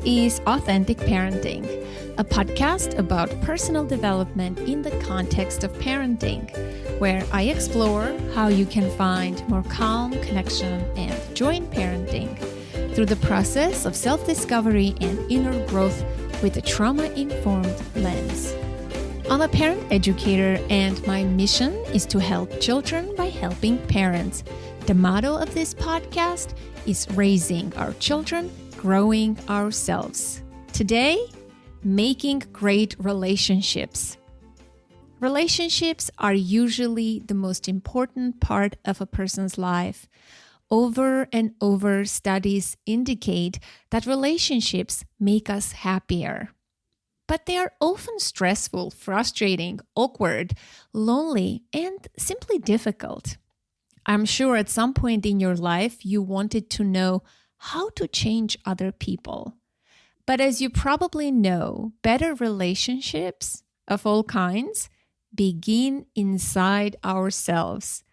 is Authentic Parenting, a podcast about personal development in the context of parenting, where I explore how you can find more calm, connection, and joy in parenting through the process of self-discovery and inner growth with a trauma-informed lens. I'm a parent educator, and my mission is to help children by helping parents. The motto of this podcast is raising our children, growing ourselves. Today, making great relationships. Relationships are usually the most important part of a person's life. Over and over, studies indicate that relationships make us happier. But they are often stressful, frustrating, awkward, lonely, and simply difficult. I'm sure at some point in your life you wanted to know how to change other people. But as you probably know, better relationships of all kinds begin inside ourselves.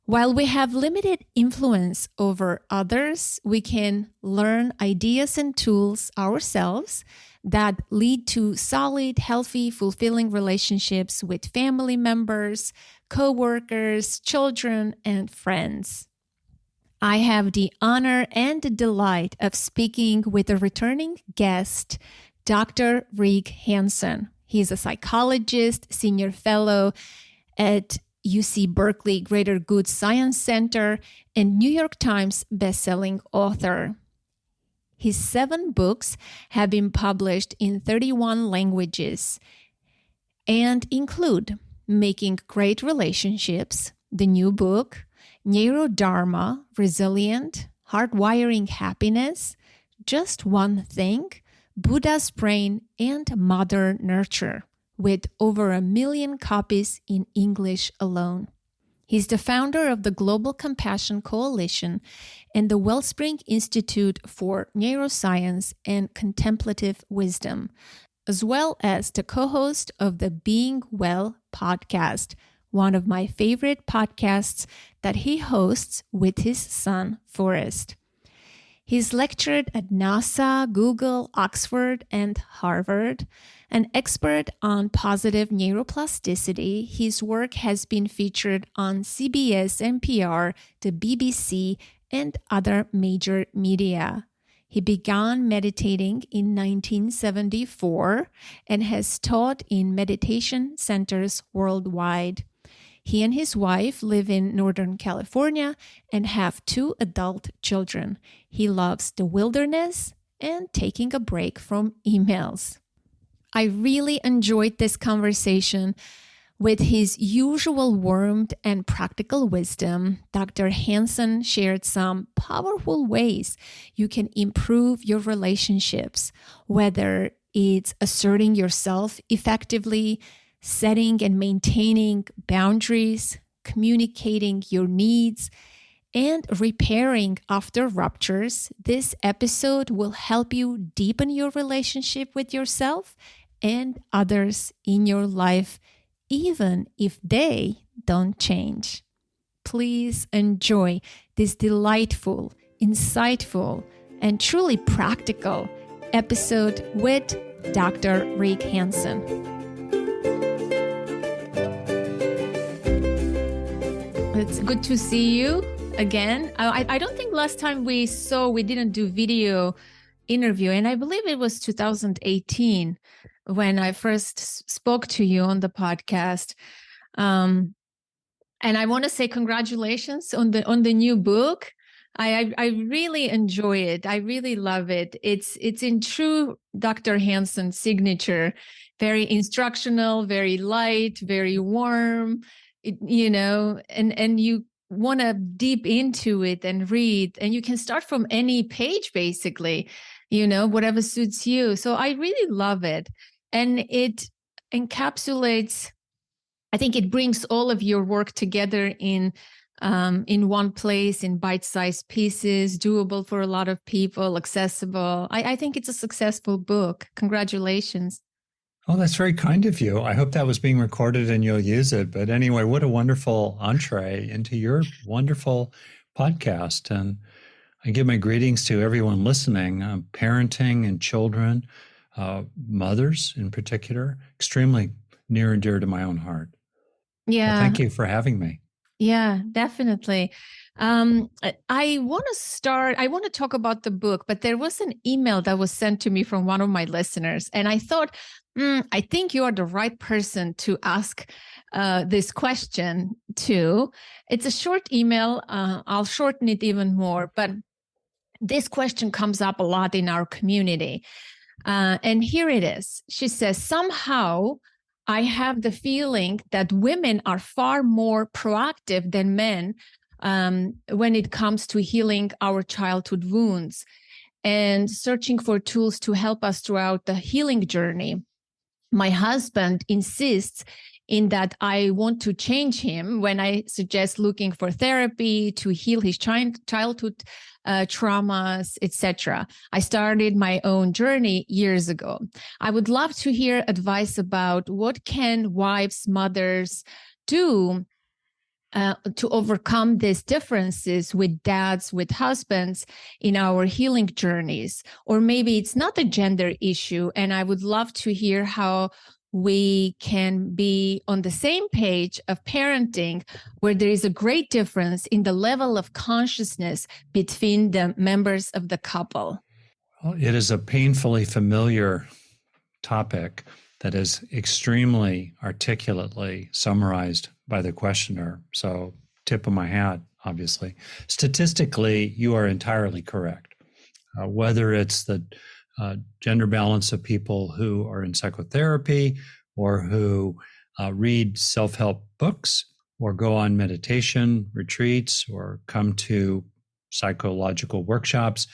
While we have limited influence over others, we can learn ideas and tools ourselves that lead to solid, healthy, fulfilling relationships with family members, co-workers, children, and friends. I have the honor and the delight of speaking with a returning guest, Dr. Rick Hansen. He's a psychologist, senior fellow at UC Berkeley Greater Good Science Center, and New York Times bestselling author. His 7 books have been published in 31 languages and include Making Great Relationships, the new book, Neurodharma, Resilient, Hardwiring Happiness, Just One Thing, Buddha's Brain, and Mother Nurture, with over 1 million copies in English alone. He's the founder of the Global Compassion Coalition and the Wellspring Institute for Neuroscience and Contemplative Wisdom, as well as the co-host of the Being Well podcast, one of my favorite podcasts that he hosts with his son, Forrest. He's lectured at NASA, Google, Oxford, and Harvard. An expert on positive neuroplasticity, his work has been featured on CBS, NPR, the BBC, and other major media. He began meditating in 1974 and has taught in meditation centers worldwide. He and his wife live in Northern California and have 2 adult children. He loves the wilderness and taking a break from emails. I really enjoyed this conversation. With his usual warmth and practical wisdom, Dr. Hansen shared some powerful ways you can improve your relationships, whether it's asserting yourself effectively, setting and maintaining boundaries, communicating your needs, and repairing after ruptures. This episode will help you deepen your relationship with yourself and others in your life, even if they don't change. Please enjoy this delightful, insightful, and truly practical episode with Dr. Rick Hansen. It's good to see you again. I don't think last time we didn't do video interview, and I believe it was 2018 when I first spoke to you on the podcast. And I want to say congratulations on the new book. I really enjoy it. I really love it. It's in true Dr. Hansen signature, very instructional, very light, very warm. And you want to deep into it and read, and you can start from any page, basically, whatever suits you. So I really love it. And it encapsulates, I think it brings all of your work together in one place, in bite-sized pieces, doable for a lot of people, accessible. I think it's a successful book. Congratulations. Oh, that's very kind of you. I hope that was being recorded and you'll use it. But anyway, what a wonderful entree into your wonderful podcast. And I give my greetings to everyone listening, parenting and children, mothers in particular, extremely near and dear to my own heart. Well, Yeah, thank you for having me. yeah, definitely. I want to start, I want to talk about the book, but there was an email that was sent to me from one of my listeners. And I thought, I think you are the right person to ask this question to. It's a short email. I'll shorten it even more, but this question comes up a lot in our community. And here it is. She says, somehow I have the feeling that women are far more proactive than men when it comes to healing our childhood wounds and searching for tools to help us throughout the healing journey. My husband insists in that I want to change him when I suggest looking for therapy to heal his childhood traumas, etc. I started my own journey years ago. I would love to hear advice about what can wives, mothers do to overcome these differences with dads, with husbands in our healing journeys. Or maybe it's not a gender issue. And I would love to hear how we can be on the same page of parenting, where there is a great difference in the level of consciousness between the members of the couple. Well, it is a painfully familiar topic that is extremely articulately summarized by the questioner. So, tip of my hat, obviously. Statistically, you are entirely correct. Whether it's the gender balance of people who are in psychotherapy or who read self-help books or go on meditation retreats or come to psychological workshops,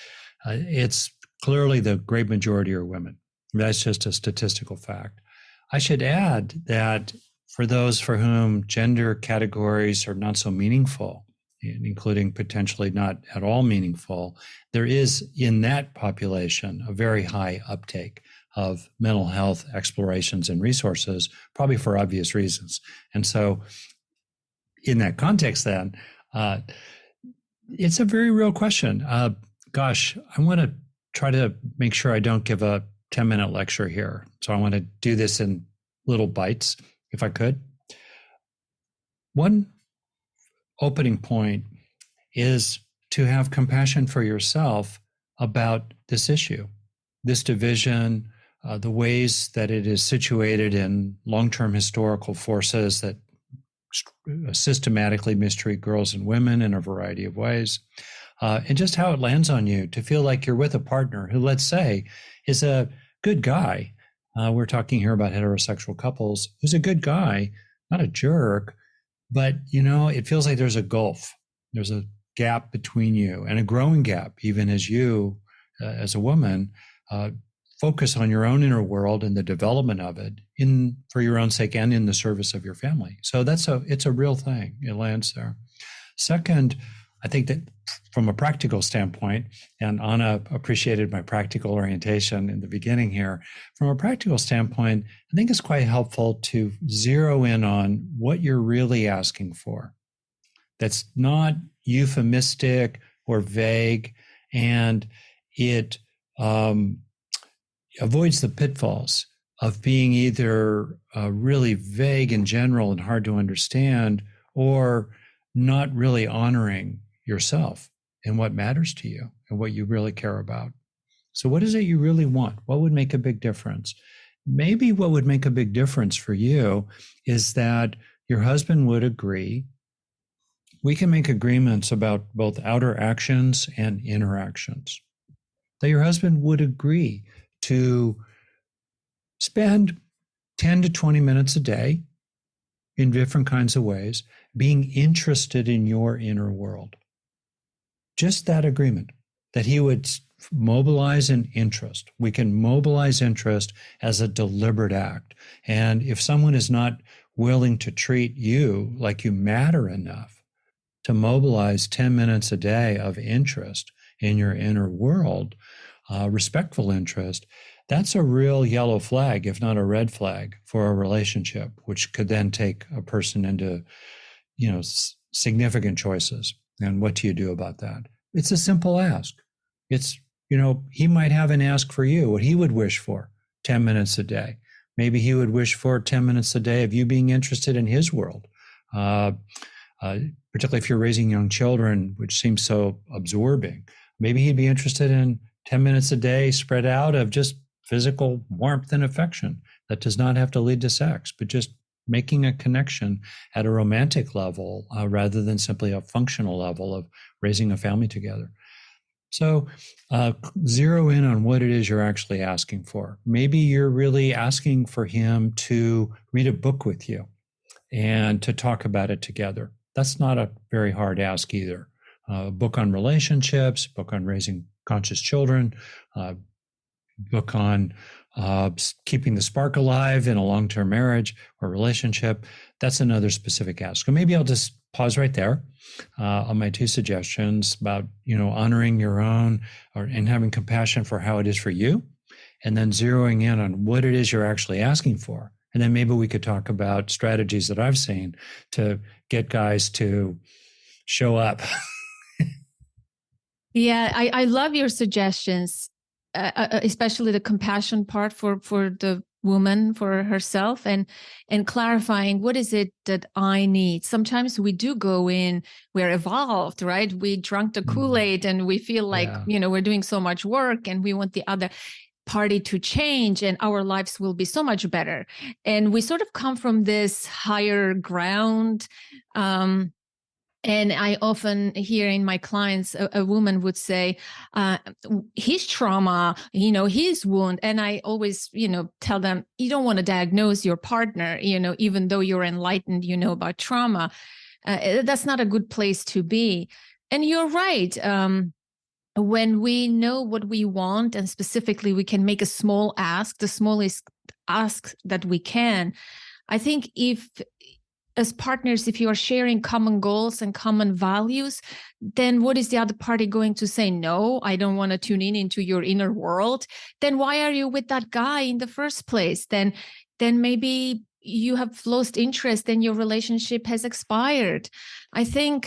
it's clearly the great majority are women. That's just a statistical fact. I should add that for those for whom gender categories are not so meaningful, including potentially not at all meaningful, there is in that population a very high uptake of mental health explorations and resources, probably for obvious reasons. And so in that context then, it's a very real question. Gosh, I want to try to make sure I don't give a 10-minute lecture here. So I want to do this in little bites, if I could. One opening point is to have compassion for yourself about this issue, this division, the ways that it is situated in long-term historical forces that systematically mistreat girls and women in a variety of ways, and just how it lands on you to feel like you're with a partner who, let's say, is a good guy. We're talking here about heterosexual couples, who's a good guy, not a jerk, but it feels like there's a gulf. There's a gap between you, and a growing gap, even as you, as a woman, focus on your own inner world and the development of it for your own sake and in the service of your family. So it's a real thing. It lands there. Second, I think that from a practical standpoint, and Anna appreciated my practical orientation in the beginning here, from a practical standpoint, I think it's quite helpful to zero in on what you're really asking for. That's not euphemistic or vague, and it avoids the pitfalls of being either really vague and general and hard to understand, or not really honoring yourself and what matters to you and what you really care about. So what is it you really want? What would make a big difference? Maybe what would make a big difference for you is that your husband would agree. We can make agreements about both outer actions and inner actions. That your husband would agree to spend 10 to 20 minutes a day in different kinds of ways, being interested in your inner world. Just that agreement, that he would mobilize an interest. We can mobilize interest as a deliberate act. And if someone is not willing to treat you like you matter enough to mobilize 10 minutes a day of interest in your inner world, respectful interest, that's a real yellow flag, if not a red flag, for a relationship, which could then take a person into, significant choices. And what do you do about that? It's a simple ask. It's, he might have an ask for you, what he would wish for 10 minutes a day. Maybe he would wish for 10 minutes a day of you being interested in his world. Particularly if you're raising young children, which seems so absorbing. Maybe he'd be interested in 10 minutes a day spread out of just physical warmth and affection. That does not have to lead to sex, but just making a connection at a romantic level rather than simply a functional level of raising a family together. So zero in on what it is you're actually asking for. Maybe you're really asking for him to read a book with you and to talk about it together. That's not a very hard ask either. A book on relationships, book on raising conscious children, book on keeping the spark alive in a long-term marriage or relationship. That's another specific ask. So maybe I'll just pause right there on my two suggestions about, honoring your own and having compassion for how it is for you, and then zeroing in on what it is you're actually asking for. And then maybe we could talk about strategies that I've seen to get guys to show up. Yeah, I love your suggestions, especially the compassion part for the woman, for herself, and clarifying what is it that I need. Sometimes we do go in, we're evolved, right? We drank the Kool-Aid and we feel like, we're doing so much work and we want the other party to change and our lives will be so much better. And we sort of come from this higher ground. And I often hear in my clients, a woman would say, his trauma, his wound. And I always, tell them, you don't want to diagnose your partner, even though you're enlightened, about trauma. That's not a good place to be. And you're right. When we know what we want, and specifically we can make a small ask, the smallest ask that we can. I think as partners, if you are sharing common goals and common values, then what is the other party going to say? No, I don't want to tune into your inner world. Then why are you with that guy in the first place? Then maybe you have lost interest and your relationship has expired. I think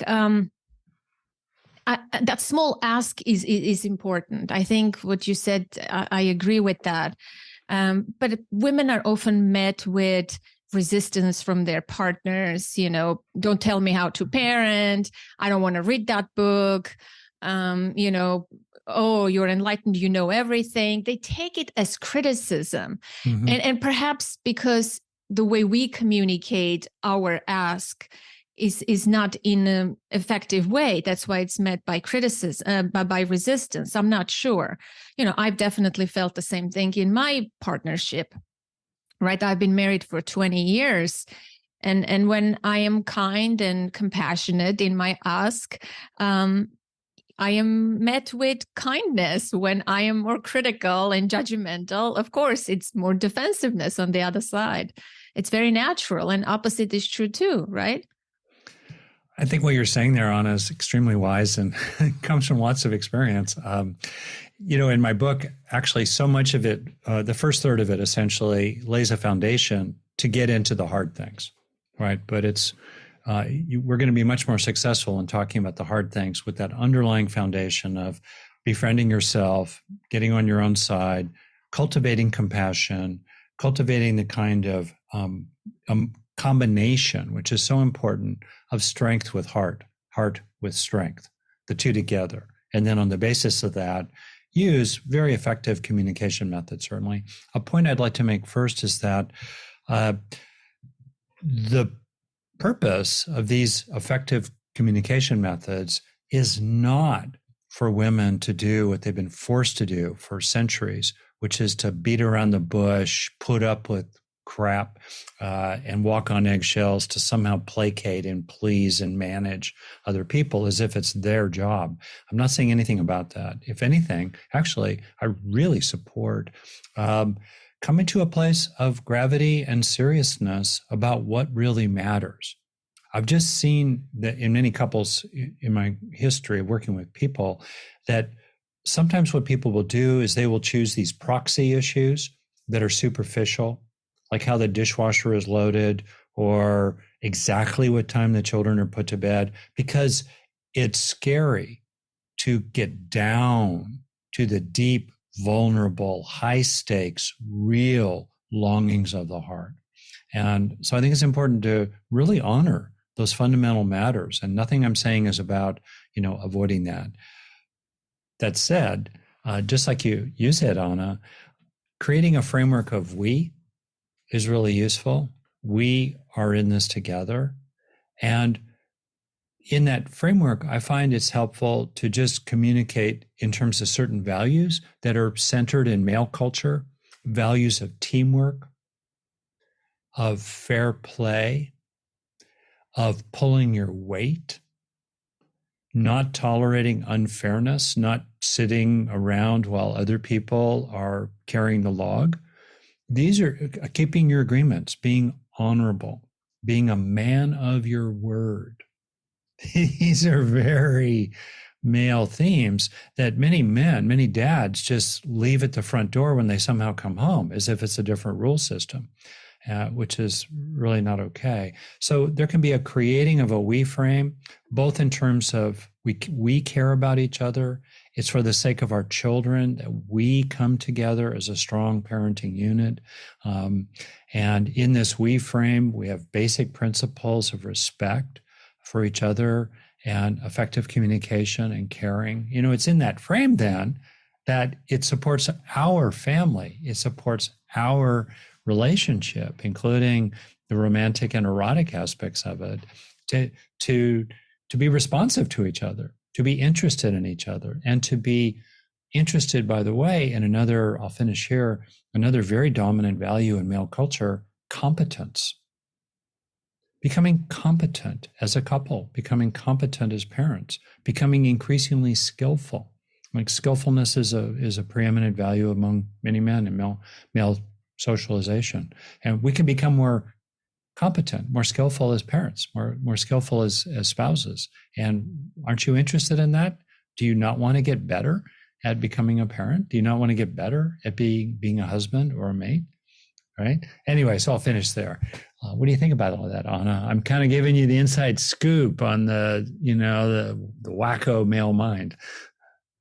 that small ask is important. I think what you said, I agree with that. But women are often met with resistance from their partners. Don't tell me how to parent. I don't want to read that book. Oh, you're enlightened, you know everything. They take it as criticism. Mm-hmm. And perhaps because the way we communicate our ask is not in an effective way. That's why it's met by criticism, by resistance. I'm not sure. I've definitely felt the same thing in my partnership, right? I've been married for 20 years. And when I am kind and compassionate in my ask, I am met with kindness. When I am more critical and judgmental, of course, it's more defensiveness on the other side. It's very natural, and opposite is true too, right? I think what you're saying there, Anna, is extremely wise and comes from lots of experience. In my book, actually, so much of it, the first third of it essentially lays a foundation to get into the hard things, right? But we're going to be much more successful in talking about the hard things with that underlying foundation of befriending yourself, getting on your own side, cultivating compassion, cultivating the kind of combination, which is so important, of strength with heart with strength, the two together. And then on the basis of that, use very effective communication methods, certainly. A point I'd like to make first is that the purpose of these effective communication methods is not for women to do what they've been forced to do for centuries, which is to beat around the bush, put up with crap, and walk on eggshells to somehow placate and please and manage other people as if it's their job. I'm not saying anything about that. If anything, actually, I really support coming to a place of gravity and seriousness about what really matters. I've just seen that in many couples in my history of working with people, that sometimes what people will do is they will choose these proxy issues that are superficial, like how the dishwasher is loaded or exactly what time the children are put to bed, because it's scary to get down to the deep, vulnerable, high stakes, real longings of the heart. And so I think it's important to really honor those fundamental matters. And nothing I'm saying is about, avoiding that. That said, just like you said, Anna, creating a framework of we is really useful. We are in this together. And in that framework, I find it's helpful to just communicate in terms of certain values that are centered in male culture, values of teamwork, of fair play, of pulling your weight, not tolerating unfairness, not sitting around while other people are carrying the log. These are keeping your agreements, being honorable, being a man of your word. These are very male themes that many men, many dads just leave at the front door when they somehow come home, as if it's a different rule system, which is really not okay. So there can be a creating of a we frame, both in terms of we care about each other. It's for the sake of our children that we come together as a strong parenting unit. And in this we frame, we have basic principles of respect for each other and effective communication and caring. It's in that frame then that it supports our family. It supports our relationship, including the romantic and erotic aspects of it, to be responsive to each other, to be interested in each other, and to be interested, by the way, in another, I'll finish here, another very dominant value in male culture, competence. Becoming competent as a couple, becoming competent as parents, becoming increasingly skillful. Like skillfulness is a preeminent value among many men in male socialization. And we can become more competent, more skillful as parents, more skillful as spouses. And aren't you interested in that? Do you not want to get better at becoming a parent? Do you not want to get better at being a husband or a mate? Right? Anyway, so I'll finish there. What do you think about all of that, Anna? I'm kind of giving you the inside scoop on the wacko male mind.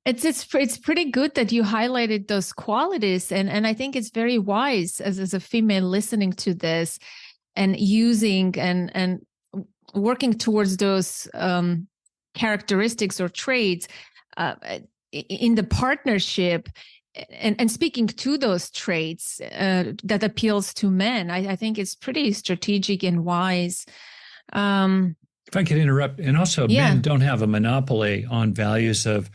It's pretty good that you highlighted those qualities, and I think it's very wise as a female listening to this and using and working towards those characteristics or traits in the partnership. And speaking to those traits that appeals to men, I think it's pretty strategic and wise. If I could interrupt, and also men don't have a monopoly on values of,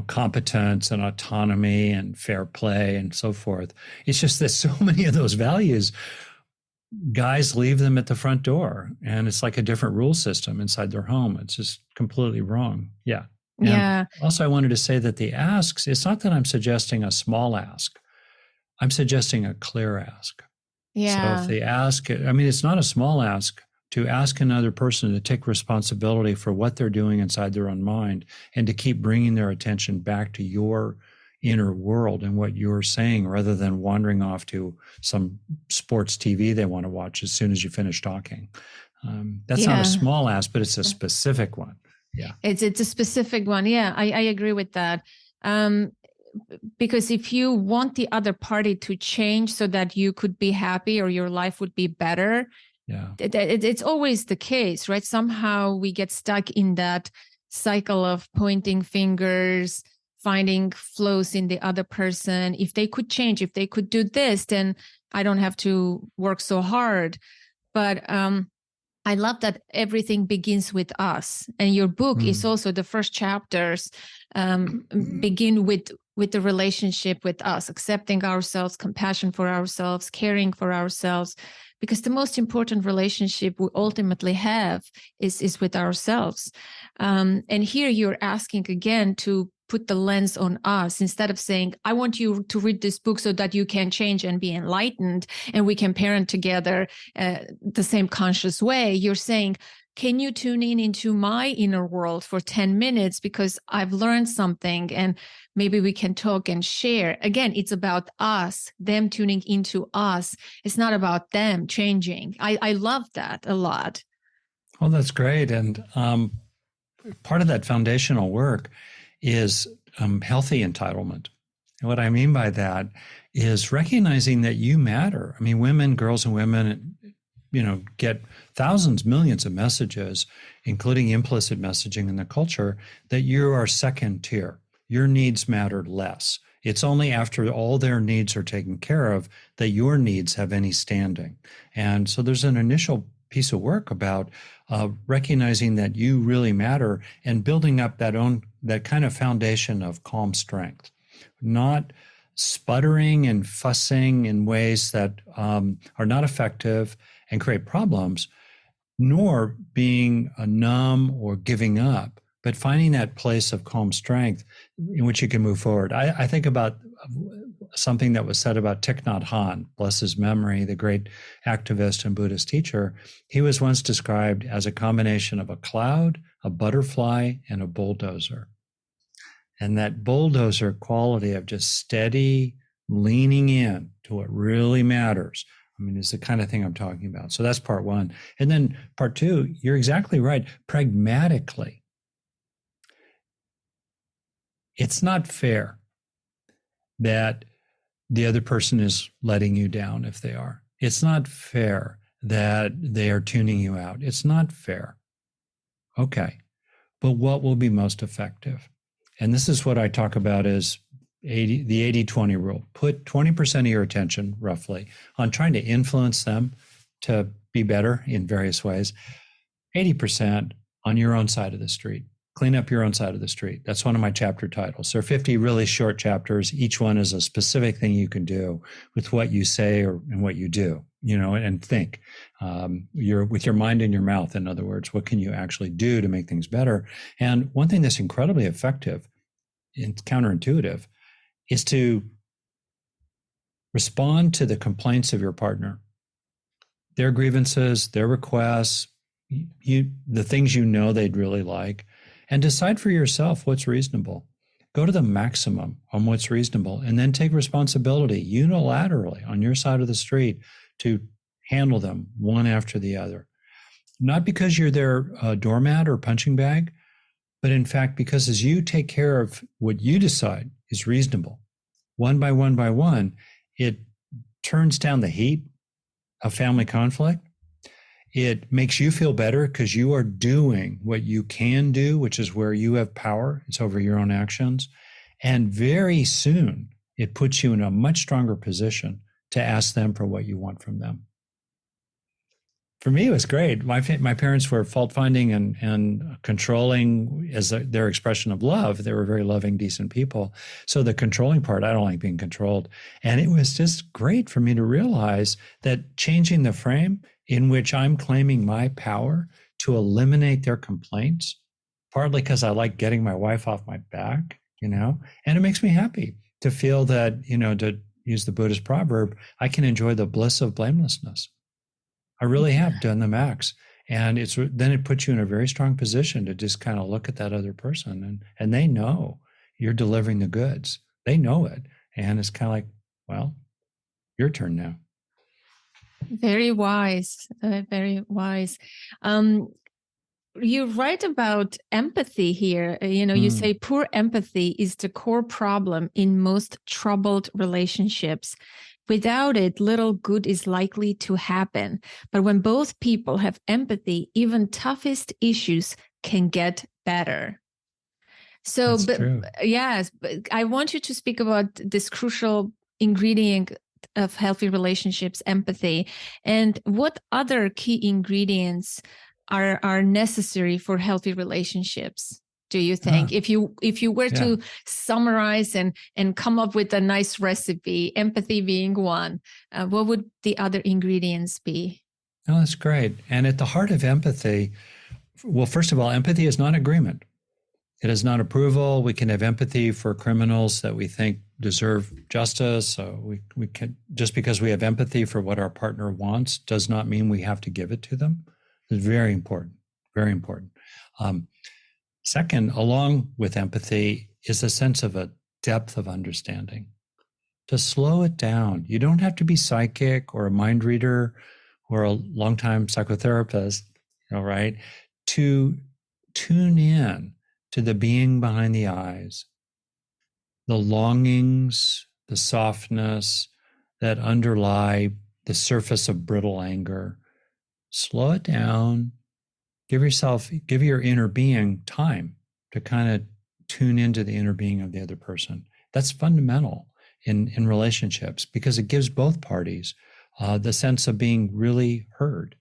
competence and autonomy and fair play and so forth. It's just that so many of those values, guys leave them at the front door, and it's like a different rule system inside their home. It's just completely wrong. Yeah. And also, I wanted to say that the asks, it's not that I'm suggesting a small ask. I'm suggesting a clear ask. Yeah. So if they ask, it's not a small ask to ask another person to take responsibility for what they're doing inside their own mind and to keep bringing their attention back to your inner world and what you're saying, rather than wandering off to some sports TV they want to watch as soon as you finish talking. That's not a small ask, but it's a specific one. Yeah, it's a specific one. Yeah, I agree with that. Because if you want the other party to change so that you could be happy or your life would be better, it's always the case, right? Somehow we get stuck in that cycle of pointing fingers, finding flaws in the other person. If they could change, if they could do this, then I don't have to work so hard. But I love that everything begins with us. And your book is also, the first chapters begin with the relationship with us, accepting ourselves, compassion for ourselves, caring for ourselves, because the most important relationship we ultimately have is with ourselves. And here you're asking again to put the lens on us, instead of saying, I want you to read this book so that you can change and be enlightened and we can parent together the same conscious way. You're saying, can you tune into my inner world for 10 minutes because I've learned something, and maybe we can talk and share. Again, it's about us, them tuning into us. It's not about them changing. I love that a lot. Well, that's great. And part of that foundational work is healthy entitlement. And what I mean by that is recognizing that you matter. I mean, women, girls and women, get thousands, millions of messages, including implicit messaging in the culture, that you are second tier. Your needs matter less. It's only after all their needs are taken care of that your needs have any standing. And so there's an initial piece of work about recognizing that you really matter and building up that kind of foundation of calm strength, not sputtering and fussing in ways that are not effective and create problems, nor being numb or giving up, but finding that place of calm strength in which you can move forward. I think about something that was said about Thich Nhat Hanh, bless his memory, the great activist and Buddhist teacher. He was once described as a combination of a cloud, a butterfly, and a bulldozer. And that bulldozer quality of just steady leaning in to what really matters, I mean, is the kind of thing I'm talking about. So that's part one. And then part two, you're exactly right. Pragmatically, it's not fair that the other person is letting you down if they are. It's not fair that they are tuning you out. It's not fair. Okay. But what will be most effective? And this is what I talk about as the 80-20 rule. Put 20% of your attention, roughly, on trying to influence them to be better in various ways. 80% on your own side of the street. Clean up your own side of the street. That's one of my chapter titles. There are 50 really short chapters. Each one is a specific thing you can do with what you say and what you do, and think. With your mind and your mouth, in other words, what can you actually do to make things better? And one thing that's incredibly effective, and counterintuitive, is to respond to the complaints of your partner, their grievances, their requests, the things they'd really like, and decide for yourself what's reasonable. Go to the maximum on what's reasonable, and then take responsibility unilaterally on your side of the street to handle them one after the other. Not because you're their doormat or punching bag, but in fact, because as you take care of what you decide is reasonable, one by one, it turns down the heat of family conflict. It makes you feel better because you are doing what you can do, which is where you have power. It's over your own actions. And very soon, it puts you in a much stronger position to ask them for what you want from them. For me, it was great. My parents were fault-finding and controlling as their expression of love. They were very loving, decent people. So the controlling part, I don't like being controlled. And it was just great for me to realize that changing the frame in which I'm claiming my power to eliminate their complaints, partly because I like getting my wife off my back, and it makes me happy to feel that, to use the Buddhist proverb, I can enjoy the bliss of blamelessness. I really have done the max. And then it puts you in a very strong position to just kind of look at that other person and they know you're delivering the goods. They know it. And it's kind of like, well, your turn now. Very wise, very wise. You write about empathy here. You say poor empathy is the core problem in most troubled relationships. Without it, little good is likely to happen. But when both people have empathy, even toughest issues can get better. So, yes, but I want you to speak about this crucial ingredient of healthy relationships, empathy, and what other key ingredients are necessary for healthy relationships, do you think? If you were to summarize and come up with a nice recipe, empathy being one, what would the other ingredients be? Oh, that's great. And at the heart of empathy, well, first of all, empathy is not agreement. It is not approval. We can have empathy for criminals that we think deserve justice. So we can, just because we have empathy for what our partner wants does not mean we have to give it to them. It's very important, very important. Second, along with empathy is a sense of a depth of understanding. To slow it down. You don't have to be psychic or a mind reader or a longtime psychotherapist, right? To tune in to the being behind the eyes, the longings, the softness that underlie the surface of brittle anger. Slow it down. Give your inner being time to kind of tune into the inner being of the other person. That's fundamental in relationships because it gives both parties the sense of being really heard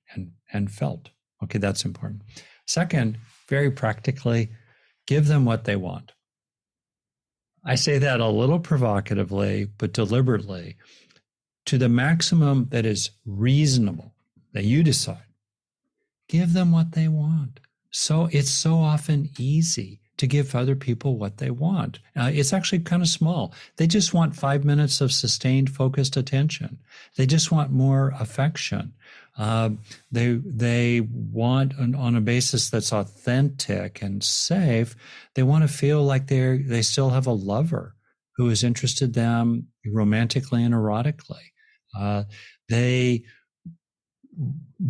and felt. Okay, that's important. Second, very practically, give them what they want. I say that a little provocatively, but deliberately, to the maximum that is reasonable, that you decide. Give them what they want. So it's so often easy to give other people what they want. It's actually kind of small. They just want 5 minutes of sustained, focused attention. They just want more affection. They want, on a basis that's authentic and safe, they want to feel like they still have a lover who is interested in them romantically and erotically. They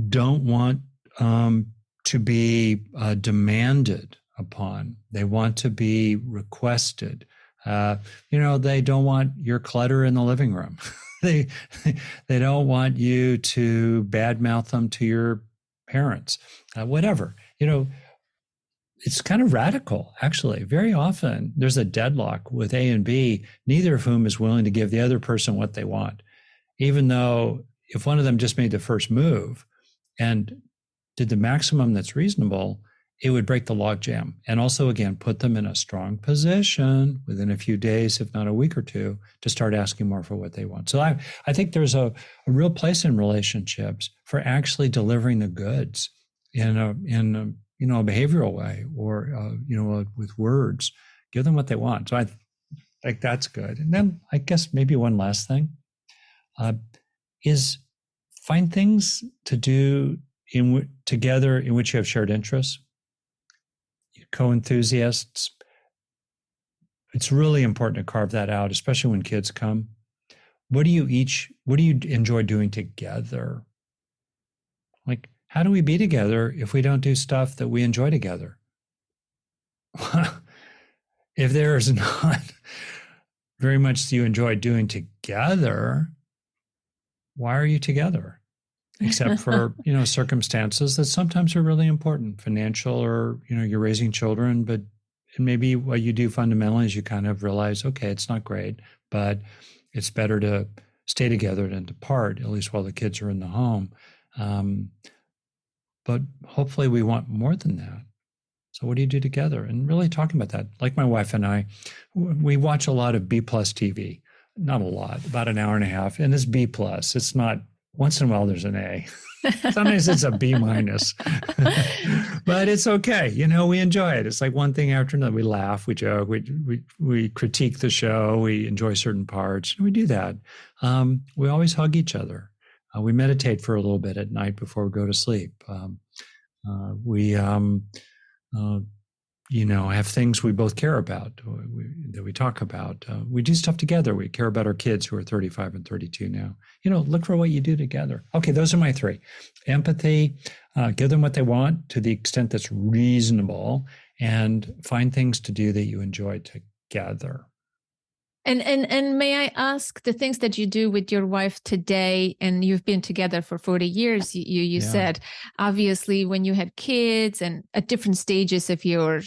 don't want to be demanded upon. They want to be requested. They don't want your clutter in the living room. They don't want you to badmouth them to your parents. Whatever. It's kind of radical, actually. Very often there's a deadlock with A and B, neither of whom is willing to give the other person what they want, even though if one of them just made the first move and did the maximum that's reasonable, it would break the logjam and also, again, put them in a strong position within a few days, if not a week or two, to start asking more for what they want. So I think there's a real place in relationships for actually delivering the goods in a behavioral way or, with words. Give them what they want. So I think that's good. And then I guess maybe one last thing is find things to do together in which you have shared interests. Co-enthusiasts, it's really important to carve that out, especially when kids come. What do you enjoy doing together? Like, how do we be together if we don't do stuff that we enjoy together? If there is not very much you enjoy doing together, why are you together? Except for, circumstances that sometimes are really important, financial or, you're raising children, but maybe what you do fundamentally is you kind of realize, okay, it's not great, but it's better to stay together than to part, at least while the kids are in the home. But hopefully we want more than that. So what do you do together? And really talking about that. Like my wife and I, we watch a lot of B+ TV, not a lot, about an hour and a half. And it's B+. It's not, once in a while there's an A. Sometimes it's a B-. But it's okay. We enjoy it. It's like one thing after another. We laugh, we joke, we critique the show, we enjoy certain parts. We do that. We always hug each other. We meditate for a little bit at night before we go to sleep. We have things we both care about that we talk about. We do stuff together. We care about our kids who are 35 and 32 now. Look for what you do together. Okay, those are my three. Empathy, give them what they want to the extent that's reasonable, and find things to do that you enjoy together. And may I ask, the things that you do with your wife today, and you've been together for 40 years, you said, obviously when you had kids and at different stages of your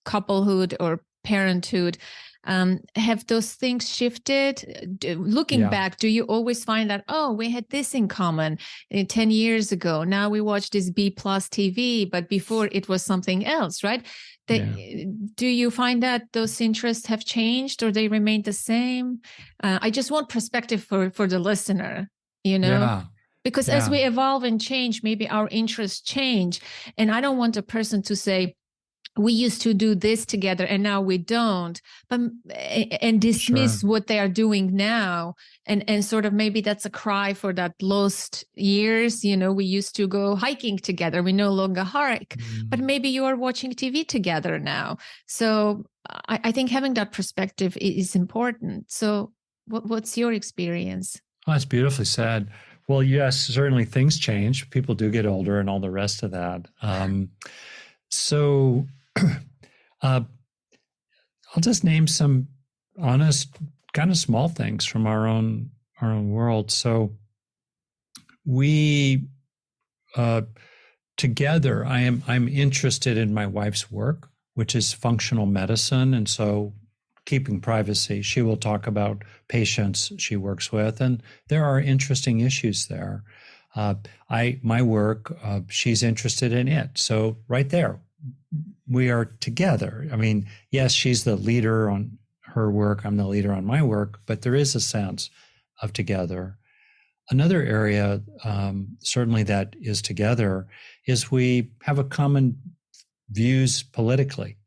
couplehood or parenthood, have those things shifted? Looking back, do you always find that, we had this in common 10 years ago. Now we watch this B+ TV, but before it was something else, right? Do you find that those interests have changed or they remain the same? I just want perspective for the listener, because as we evolve and change, maybe our interests change. And I don't want a person to say, we used to do this together and now we don't, and dismiss what they are doing now. And sort of maybe that's a cry for that lost years. We used to go hiking together. We no longer hike, but maybe you are watching TV together now. So I think having that perspective is important. So what's your experience? Oh, that's beautifully said. Well, yes, certainly things change. People do get older and all the rest of that. So Uh, I'll just name some honest, kind of small things from our own world. So we together, I'm interested in my wife's work, which is functional medicine, and so keeping privacy. She will talk about patients she works with, and there are interesting issues there. My work, she's interested in it. So right there, we are together. I mean, yes, she's the leader on her work. I'm the leader on my work, but there is a sense of together. Another area, certainly that is together, is we have a common views politically.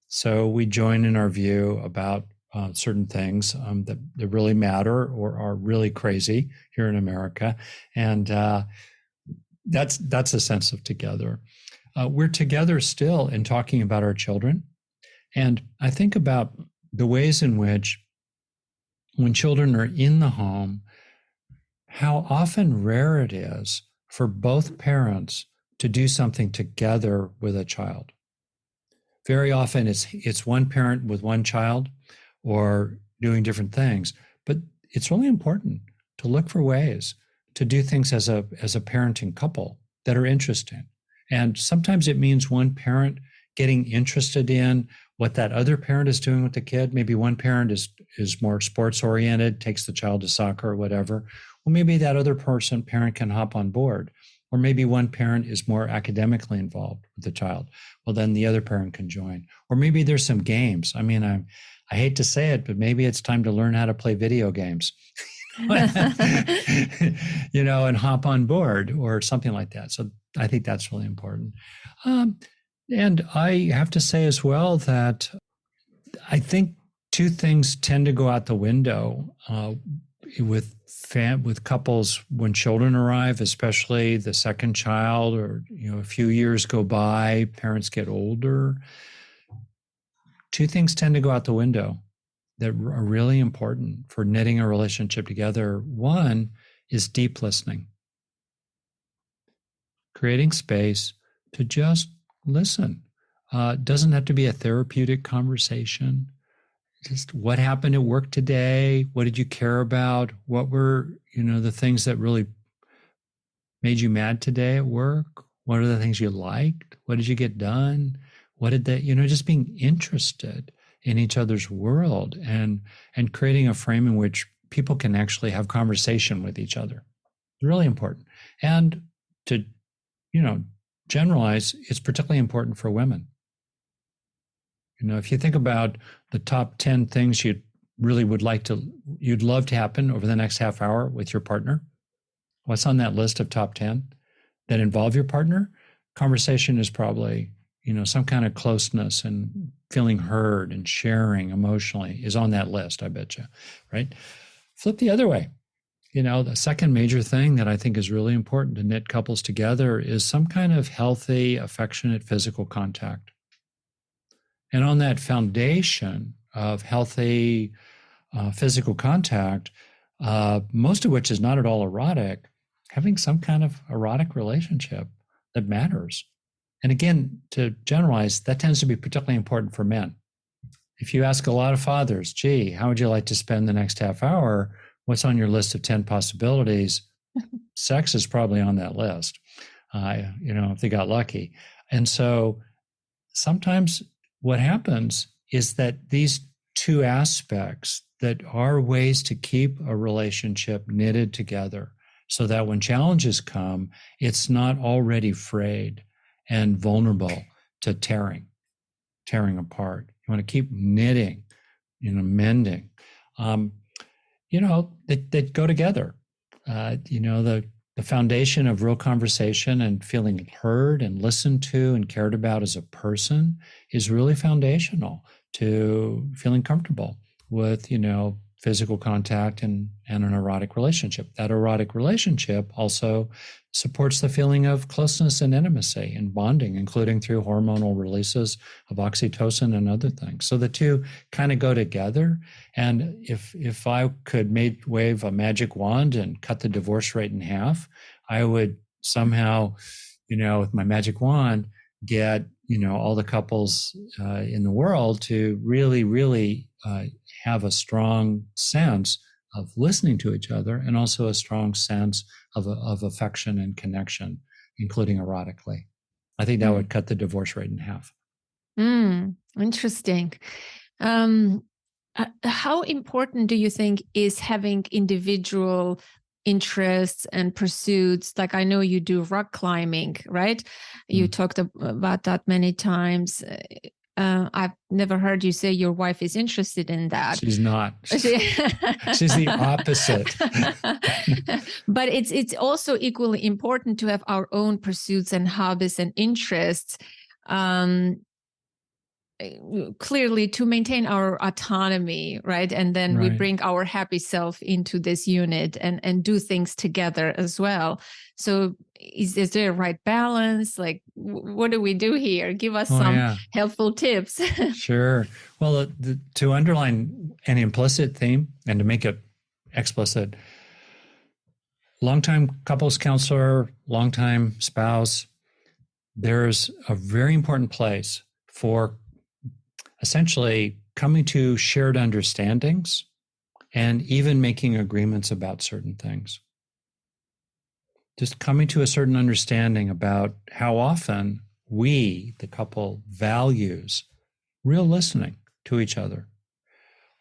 So we join in our view about certain things that really matter or are really crazy here in America, and that's a sense of together. We're together still in talking about our children, and I think about the ways in which, when children are in the home, how often rare it is for both parents to do something together with a child. Very often it's one parent with one child or doing different things, but it's really important to look for ways to do things as a parenting couple that are interesting. And sometimes it means one parent getting interested in what that other parent is doing with the kid. Maybe one parent is more sports oriented, takes the child to soccer or whatever. Well, maybe that other parent can hop on board. Or maybe one parent is more academically involved with the child. Well, then the other parent can join. Or maybe there's some games. I mean, I hate to say it, but maybe it's time to learn how to play video games, and hop on board or something like that. So I think that's really important. And I have to say as well that I think two things tend to go out the window with couples when children arrive, especially the second child, or a few years go by, parents get older. Two things tend to go out the window that are really important for knitting a relationship together. One is deep listening, creating space to just listen. Doesn't have to be a therapeutic conversation. Just what happened at work today? What did you care about? What were, the things that really made you mad today at work? What are the things you liked? What did you get done? What did that, just being interested in each other's world and creating a frame in which people can actually have conversation with each other. It's really important. And to, generalize, it's particularly important for women. If you think about the top 10 things you'd love to happen over the next half hour with your partner, what's on that list of top 10 that involve your partner? Conversation is probably, some kind of closeness and feeling heard and sharing emotionally is on that list, I bet you, right? Flip the other way. The second major thing that I think is really important to knit couples together is some kind of healthy, affectionate physical contact. And on that foundation of healthy physical contact, most of which is not at all erotic, having some kind of erotic relationship that matters. And again, to generalize, that tends to be particularly important for men. If you ask a lot of fathers, gee, how would you like to spend the next half hour? What's on your list of 10 possibilities? Sex is probably on that list, if they got lucky. And so sometimes what happens is that these two aspects that are ways to keep a relationship knitted together so that when challenges come, it's not already frayed and vulnerable to tearing apart. You want to keep knitting, mending, that go together. The foundation of real conversation and feeling heard and listened to and cared about as a person is really foundational to feeling comfortable with, physical contact and an erotic relationship. That erotic relationship also supports the feeling of closeness and intimacy and bonding, including through hormonal releases of oxytocin and other things. So the two kind of go together. And if I could wave a magic wand and cut the divorce rate in half, I would somehow, with my magic wand, get all the couples in the world to really, really have a strong sense of listening to each other, and also a strong sense of affection and connection, including erotically. I think that would cut the divorce rate in half. Interesting. How important do you think is having individual interests and pursuits? Like, I know you do rock climbing, right? You talked about that many times. I've never heard you say your wife is interested in that. She's not. She's the opposite. But it's also equally important to have our own pursuits and hobbies and interests. Clearly, to maintain our autonomy, right? And then we bring our happy self into this unit and do things together as well. So is there a right balance? Like, what do we do here? Give us some helpful tips. Sure. Well, to underline an implicit theme and to make it explicit, longtime couples counselor, longtime spouse, there's a very important place for essentially coming to shared understandings and even making agreements about certain things. Just coming to a certain understanding about how often we, the couple, values real listening to each other.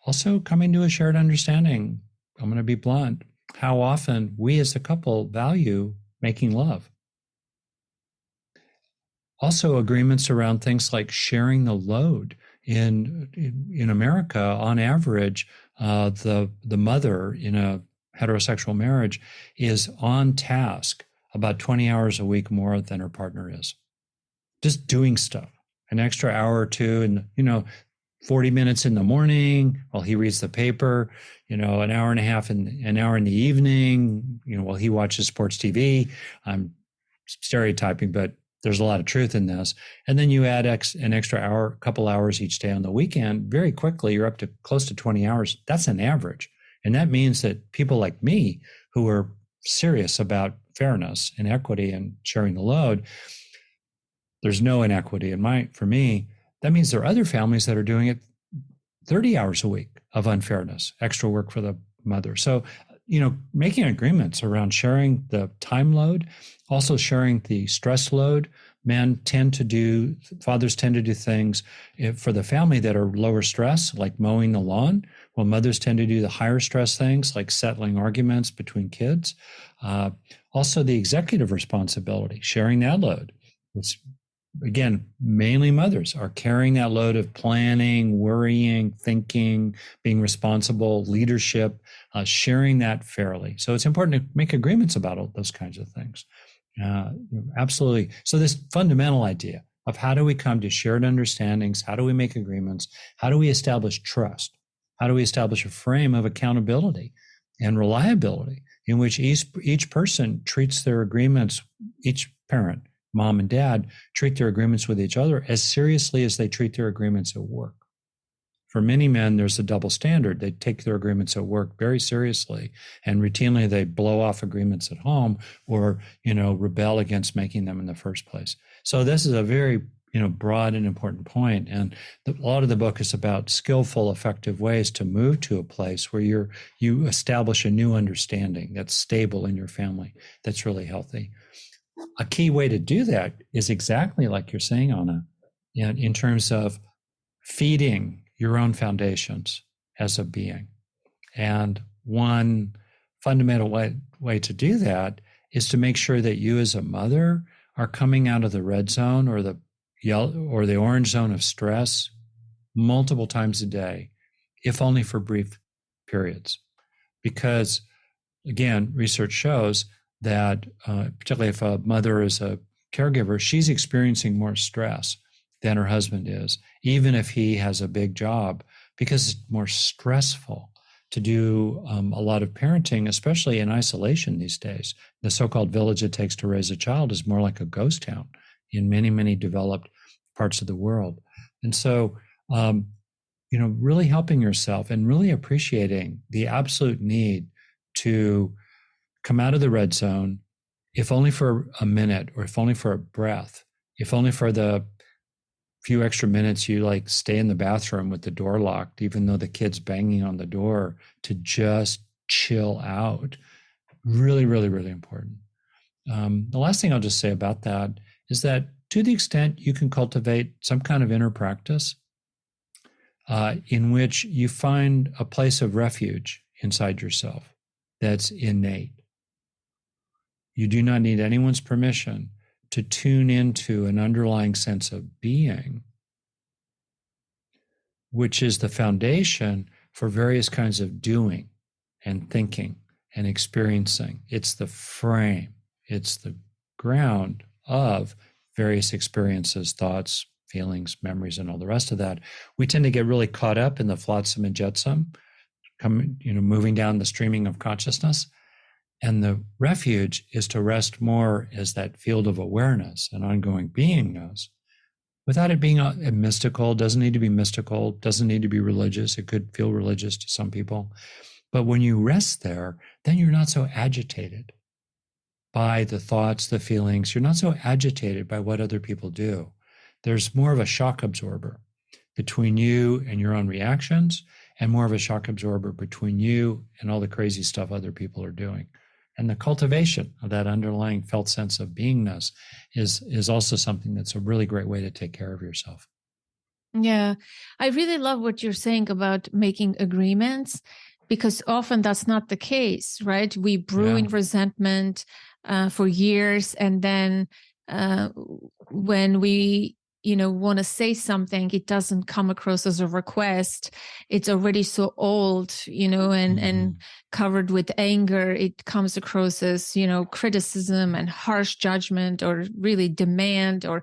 Also coming to a shared understanding, I'm going to be blunt, how often we as a couple value making love. Also agreements around things like sharing the load. In America, on average, the mother in a heterosexual marriage is on task about 20 hours a week more than her partner is. Just doing stuff, an extra hour or two, and 40 minutes in the morning while he reads the paper, an hour and a half and an hour in the evening, while he watches sports TV. I'm stereotyping, but there's a lot of truth in this. And then you add an extra hour, couple hours each day on the weekend. Very quickly, you're up to close to 20 hours. That's an average. And that means that people like me, who are serious about fairness and equity and sharing the load, there's no inequity. For me, that means there are other families that are doing it 30 hours a week of unfairness, extra work for the mother. So, making agreements around sharing the time load, also sharing the stress load. Fathers tend to do things for the family that are lower stress, like mowing the lawn, while mothers tend to do the higher stress things like settling arguments between kids. Also the executive responsibility, sharing that load, which again, mainly mothers are carrying that load of planning, worrying, thinking, being responsible, leadership, sharing that fairly. So it's important to make agreements about all those kinds of things. Absolutely. So this fundamental idea of how do we come to shared understandings? How do we make agreements? How do we establish trust? How do we establish a frame of accountability and reliability in which each person treats their agreements, each parent, mom and dad, treat their agreements with each other as seriously as they treat their agreements at work. For many men, there's a double standard. They take their agreements at work very seriously, and routinely they blow off agreements at home or, rebel against making them in the first place. So this is a very, broad and important point. And a lot of the book is about skillful, effective ways to move to a place where you establish a new understanding that's stable in your family, that's really healthy. A key way to do that is exactly like you're saying, Anna, in terms of feeding your own foundations as a being. And one fundamental way to do that is to make sure that you as a mother are coming out of the red zone or the yellow or the orange zone of stress multiple times a day, if only for brief periods. Because again, research shows that particularly if a mother is a caregiver, she's experiencing more stress than her husband is, even if he has a big job, because it's more stressful to do a lot of parenting, especially in isolation these days. The so-called village it takes to raise a child is more like a ghost town in many, many developed parts of the world. And so, really helping yourself and really appreciating the absolute need to come out of the red zone, if only for a minute, or if only for a breath, if only for the few extra minutes you like stay in the bathroom with the door locked, even though the kid's banging on the door, to just chill out. Really, really, really important. The last thing I'll just say about that is that to the extent you can cultivate some kind of inner practice in which you find a place of refuge inside yourself that's innate. You do not need anyone's permission to tune into an underlying sense of being, which is the foundation for various kinds of doing and thinking and experiencing. It's the frame, it's the ground of various experiences, thoughts, feelings, memories, and all the rest of that. We tend to get really caught up in the flotsam and jetsam, moving down the streaming of consciousness. And the refuge is to rest more as that field of awareness and ongoing beingness, without it being mystical. Doesn't need to be mystical, doesn't need to be religious. It could feel religious to some people. But when you rest there, then you're not so agitated by the thoughts, the feelings. You're not so agitated by what other people do. There's more of a shock absorber between you and your own reactions, and more of a shock absorber between you and all the crazy stuff other people are doing. And the cultivation of that underlying felt sense of beingness is also something that's a really great way to take care of yourself. Yeah, I really love what you're saying about making agreements, because often that's not the case, right? We brew in resentment for years, and then when we want to say something, it doesn't come across as a request. It's already so old, and covered with anger. It comes across as, criticism and harsh judgment, or really demand, or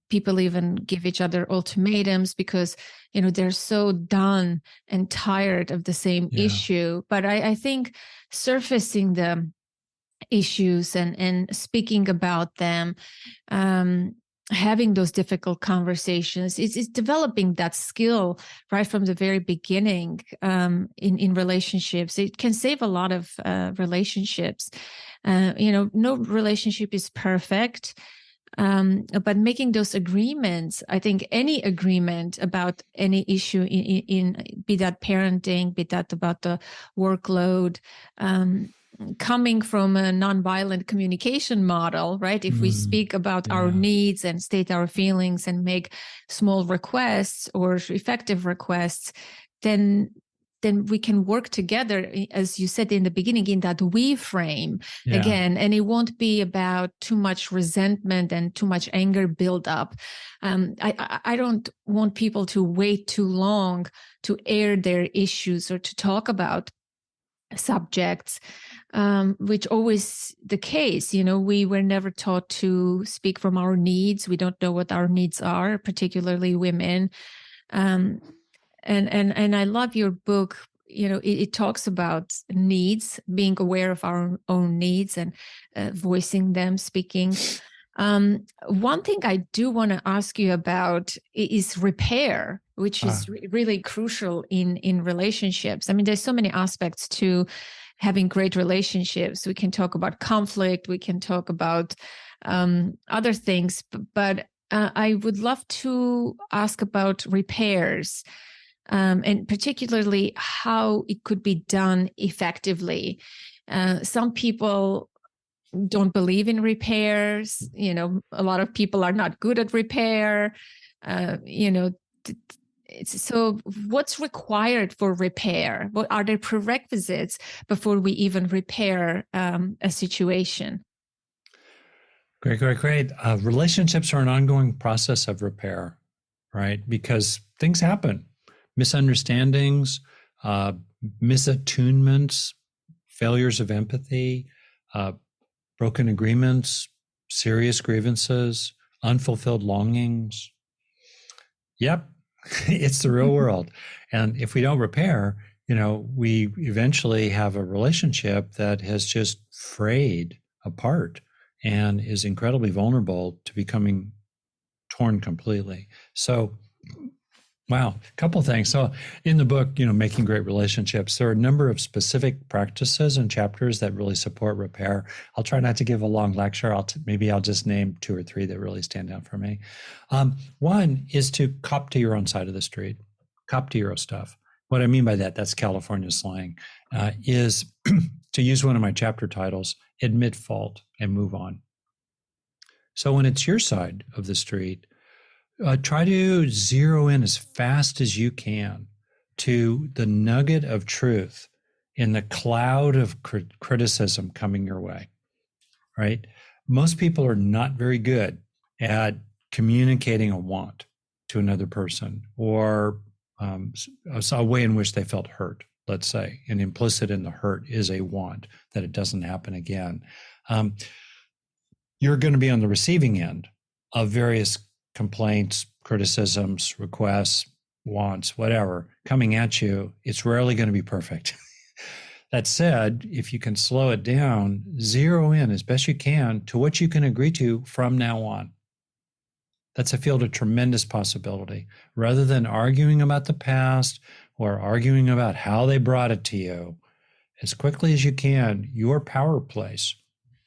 people even give each other ultimatums because, they're so done and tired of the same issue. But I think surfacing the issues and speaking about them, having those difficult conversations, it's developing that skill right from the very beginning in relationships. It can save a lot of relationships. No relationship is perfect, but making those agreements, I think any agreement about any issue in be that parenting, be that about the workload, coming from a nonviolent communication model, right? If we speak about our needs and state our feelings and make small requests or effective requests, then we can work together, as you said in the beginning, in that we frame again, and it won't be about too much resentment and too much anger buildup. I don't want people to wait too long to air their issues or to talk about subjects, which always the case. We were never taught to speak from our needs. We don't know what our needs are, particularly women. And I love your book. It talks about needs, being aware of our own needs and voicing them, speaking. One thing I do want to ask you about is repair, which is really crucial in relationships. I mean, there's so many aspects to having great relationships. We can talk about conflict, we can talk about other things, but I would love to ask about repairs, and particularly how it could be done effectively. Some people don't believe in repairs. A lot of people are not good at repair. So what's required for repair? What are there prerequisites before we even repair a situation? Great. Relationships are an ongoing process of repair, right? Because things happen. Misunderstandings, misattunements, failures of empathy, broken agreements, serious grievances, unfulfilled longings. Yep, it's the real world. And if we don't repair, we eventually have a relationship that has just frayed apart and is incredibly vulnerable to becoming torn completely. So Wow, a couple of things. So in the book, Making Great Relationships, there are a number of specific practices and chapters that really support repair. I'll try not to give a long lecture. Maybe I'll just name 2 or 3 that really stand out for me. One is to cop to your own side of the street, cop to your stuff. What I mean by that's California slang, is to use one of my chapter titles, admit fault and move on. So when it's your side of the street, try to zero in as fast as you can to the nugget of truth in the cloud of criticism coming your way, right? Most people are not very good at communicating a want to another person, or a way in which they felt hurt, let's say, and implicit in the hurt is a want that it doesn't happen again. You're going to be on the receiving end of various complaints, criticisms, requests, wants, whatever, coming at you. It's rarely going to be perfect. That said, if you can slow it down, zero in as best you can to what you can agree to from now on. That's a field of tremendous possibility. Rather than arguing about the past or arguing about how they brought it to you, as quickly as you can, your power place,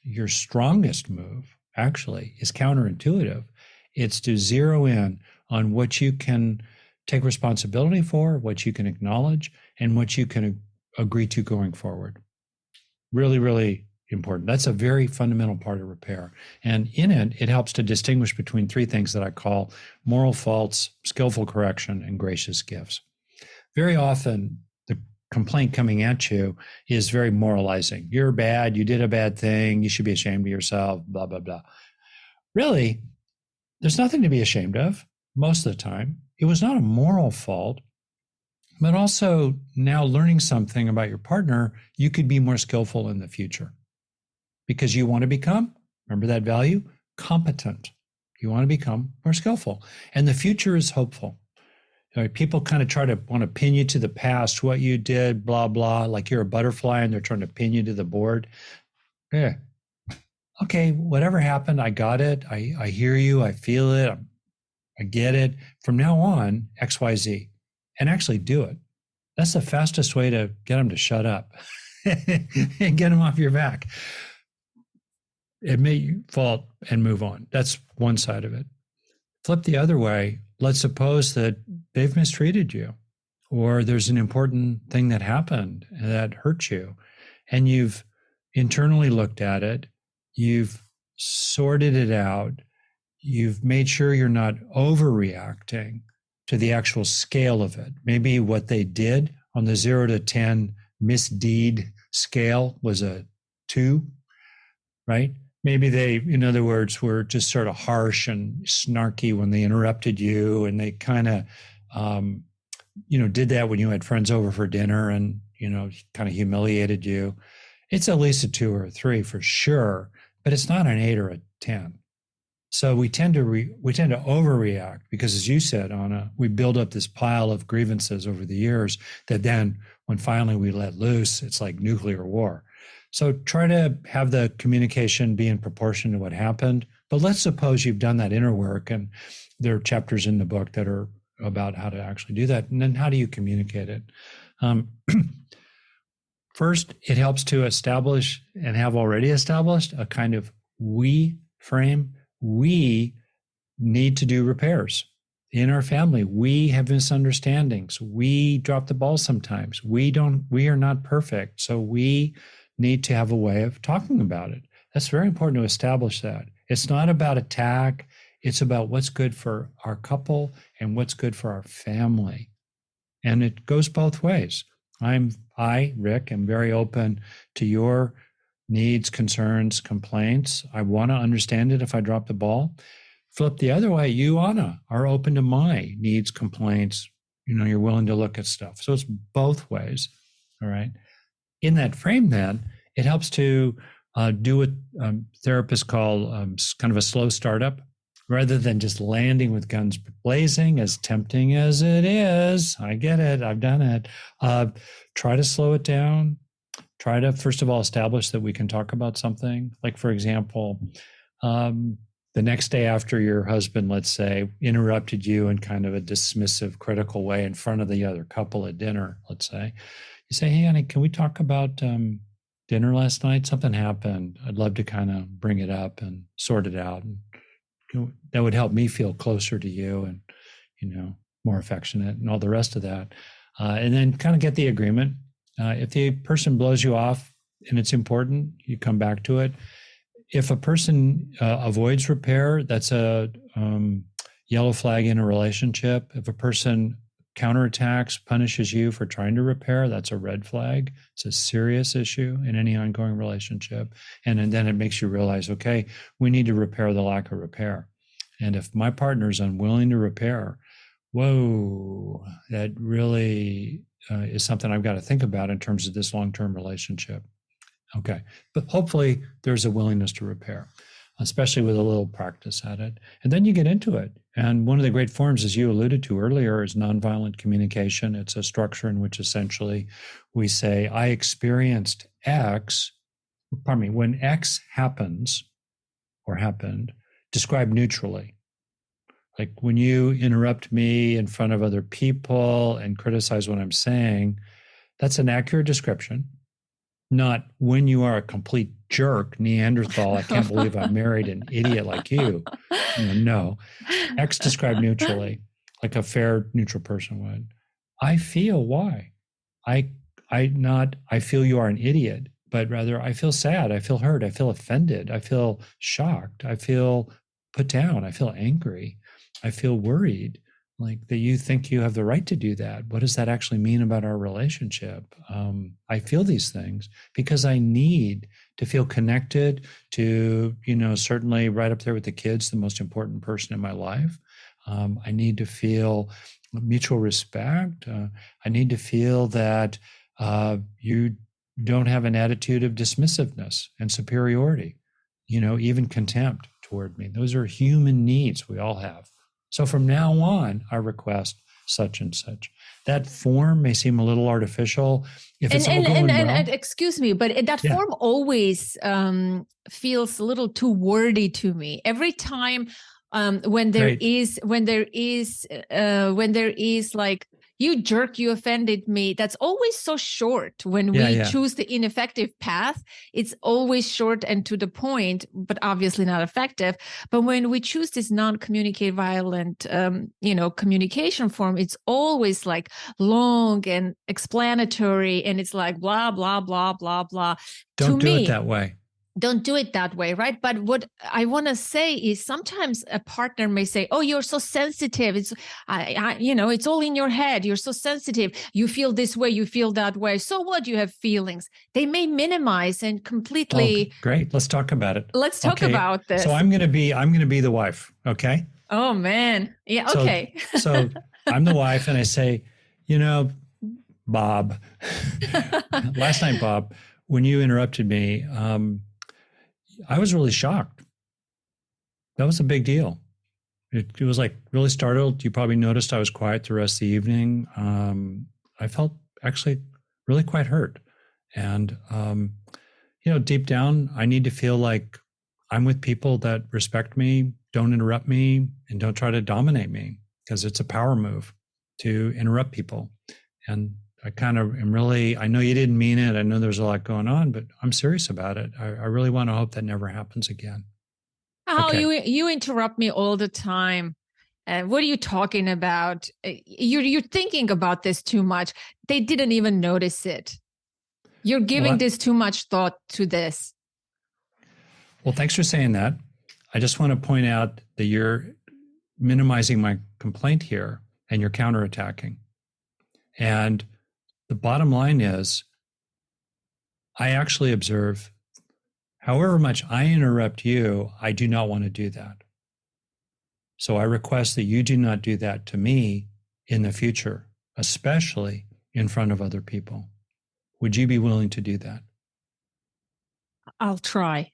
your strongest move, actually, is counterintuitive. It's to zero in on what you can take responsibility for, what you can acknowledge, and what you can agree to going forward. Really, really important. That's a very fundamental part of repair. And in it, it helps to distinguish between 3 things that I call moral faults, skillful correction, and gracious gifts. Very often, the complaint coming at you is very moralizing. You're bad, you did a bad thing, you should be ashamed of yourself, blah, blah, blah. Really, there's nothing to be ashamed of most of the time. It was not a moral fault, but also now learning something about your partner, you could be more skillful in the future because you want to become, remember that value, competent. You want to become more skillful. And the future is hopeful. People kind of try to want to pin you to the past, what you did, blah, blah, like you're a butterfly and they're trying to pin you to the board. Yeah. Okay, whatever happened, I got it. I hear you. I feel it. I get it. From now on, X, Y, Z, and actually do it. That's the fastest way to get them to shut up and get them off your back. Admit fault and move on. That's one side of it. Flip the other way. Let's suppose that they've mistreated you, or there's an important thing that happened that hurt you, and you've internally looked at it. You've sorted it out. You've made sure you're not overreacting to the actual scale of it. Maybe what they did on the 0 to 10 misdeed scale was a 2, right? Maybe they, in other words, were just sort of harsh and snarky when they interrupted you, and they kind of, did that when you had friends over for dinner and, kind of humiliated you. It's at least a 2 or a 3 for sure, but it's not an 8 or a 10. So we tend to overreact because, as you said, Anna, we build up this pile of grievances over the years that then, when finally we let loose, it's like nuclear war. So try to have the communication be in proportion to what happened. But let's suppose you've done that inner work, and there are chapters in the book that are about how to actually do that. And then how do you communicate it? First, it helps to establish and have already established a kind of we frame. We need to do repairs in our family. We have misunderstandings. We drop the ball sometimes. We are not perfect. So we need to have a way of talking about it. That's very important to establish that. It's not about attack. It's about what's good for our couple and what's good for our family. And it goes both ways. I, Rick, am very open to your needs, concerns, complaints. I want to understand it if I drop the ball. Flip the other way, you, Anna, are open to my needs, complaints. You're willing to look at stuff. So it's both ways, all right? In that frame, then, it helps to do what therapists call kind of a slow startup, rather than just landing with guns blazing, as tempting as it is. I get it. I've done it. Try to slow it down. Try to, first of all, establish that we can talk about something. Like, for example, the next day after your husband, let's say, interrupted you in kind of a dismissive, critical way in front of the other couple at dinner, let's say, you say, hey, honey, can we talk about dinner last night? Something happened. I'd love to kind of bring it up and sort it out. And that would help me feel closer to you and, more affectionate and all the rest of that. And then kind of get the agreement. If the person blows you off and it's important, you come back to it. If a person avoids repair, that's a yellow flag in a relationship. If a person counterattacks, punishes you for trying to repair, that's a red flag. It's a serious issue in any ongoing relationship. And then it makes you realize, okay, we need to repair the lack of repair. And if my partner is unwilling to repair, whoa, that really is something I've got to think about in terms of this long-term relationship. Okay, but hopefully there's a willingness to repair, especially with a little practice at it. And then you get into it. And one of the great forms, as you alluded to earlier, is nonviolent communication. It's a structure in which essentially we say, I experienced X, when X happens or happened, describe neutrally. Like when you interrupt me in front of other people and criticize what I'm saying, that's an accurate description. Not when you are a complete jerk, Neanderthal, I can't believe I married an idiot like you. No. X described neutrally, like a fair, neutral person would. I feel why. I feel you are an idiot, but rather I feel sad, I feel hurt, I feel offended, I feel shocked, I feel put down, I feel angry, I feel worried. Like that you think you have the right to do that. What does that actually mean about our relationship? I feel these things because I need to feel connected to, certainly right up there with the kids, the most important person in my life. I need to feel mutual respect. I need to feel that you don't have an attitude of dismissiveness and superiority, even contempt toward me. Those are human needs we all have. So from now on, I request such and such. That form may seem a little artificial. If it's all going well, and excuse me, but that form always feels a little too wordy to me. Every time when there is like, you jerk, you offended me. That's always so short. When we choose the ineffective path, it's always short and to the point, but obviously not effective. But when we choose this non-communicate violent, communication form, it's always like long and explanatory. And it's like blah, blah, blah, blah, blah. Don't do it that way. Don't do it that way, right? But what I want to say is sometimes a partner may say, "Oh, you're so sensitive. It's, it's all in your head. You're so sensitive. You feel this way. You feel that way. So what? You have feelings." They may minimize and completely. Oh, great. Let's talk about it. Let's talk about this. So I'm going to be the wife. Okay. Oh man. Yeah. Okay. So I'm the wife, and I say, Bob. Last night, Bob, when you interrupted me. I was really shocked. That was a big deal. It was like really startled. You probably noticed I was quiet the rest of the evening. I felt actually really quite hurt. And, deep down, I need to feel like I'm with people that respect me, don't interrupt me, and don't try to dominate me, because it's a power move to interrupt people. And I kind of am really, I know you didn't mean it. I know there's a lot going on, but I'm serious about it. I really want to hope that never happens again. You interrupt me all the time. What are you talking about? You're thinking about this too much. They didn't even notice it. You're giving this too much thought to this. Well, thanks for saying that. I just want to point out that you're minimizing my complaint here and you're counterattacking. And the bottom line is, I actually observe, however much I interrupt you, I do not want to do that. So I request that you do not do that to me in the future, especially in front of other people. Would you be willing to do that? I'll try.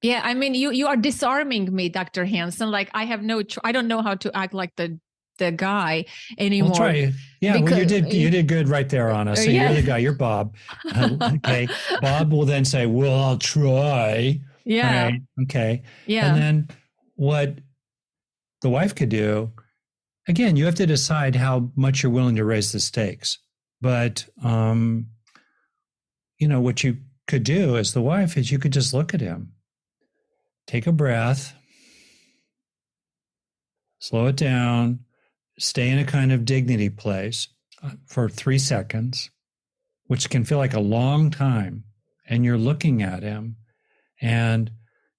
Yeah, I mean, you are disarming me, Dr. Hansen. Like I have I don't know how to act like the guy anymore. Well, try. Yeah, well, you did good right there, Anna. So you're the guy. You're Bob. Okay. Bob will then say, "Well, I'll try." Yeah. Right? Okay. Yeah. And then what the wife could do, again, you have to decide how much you're willing to raise the stakes. But, what you could do as the wife is you could just look at him, take a breath, slow it down, stay in a kind of dignity place for 3 seconds, which can feel like a long time. And you're looking at him and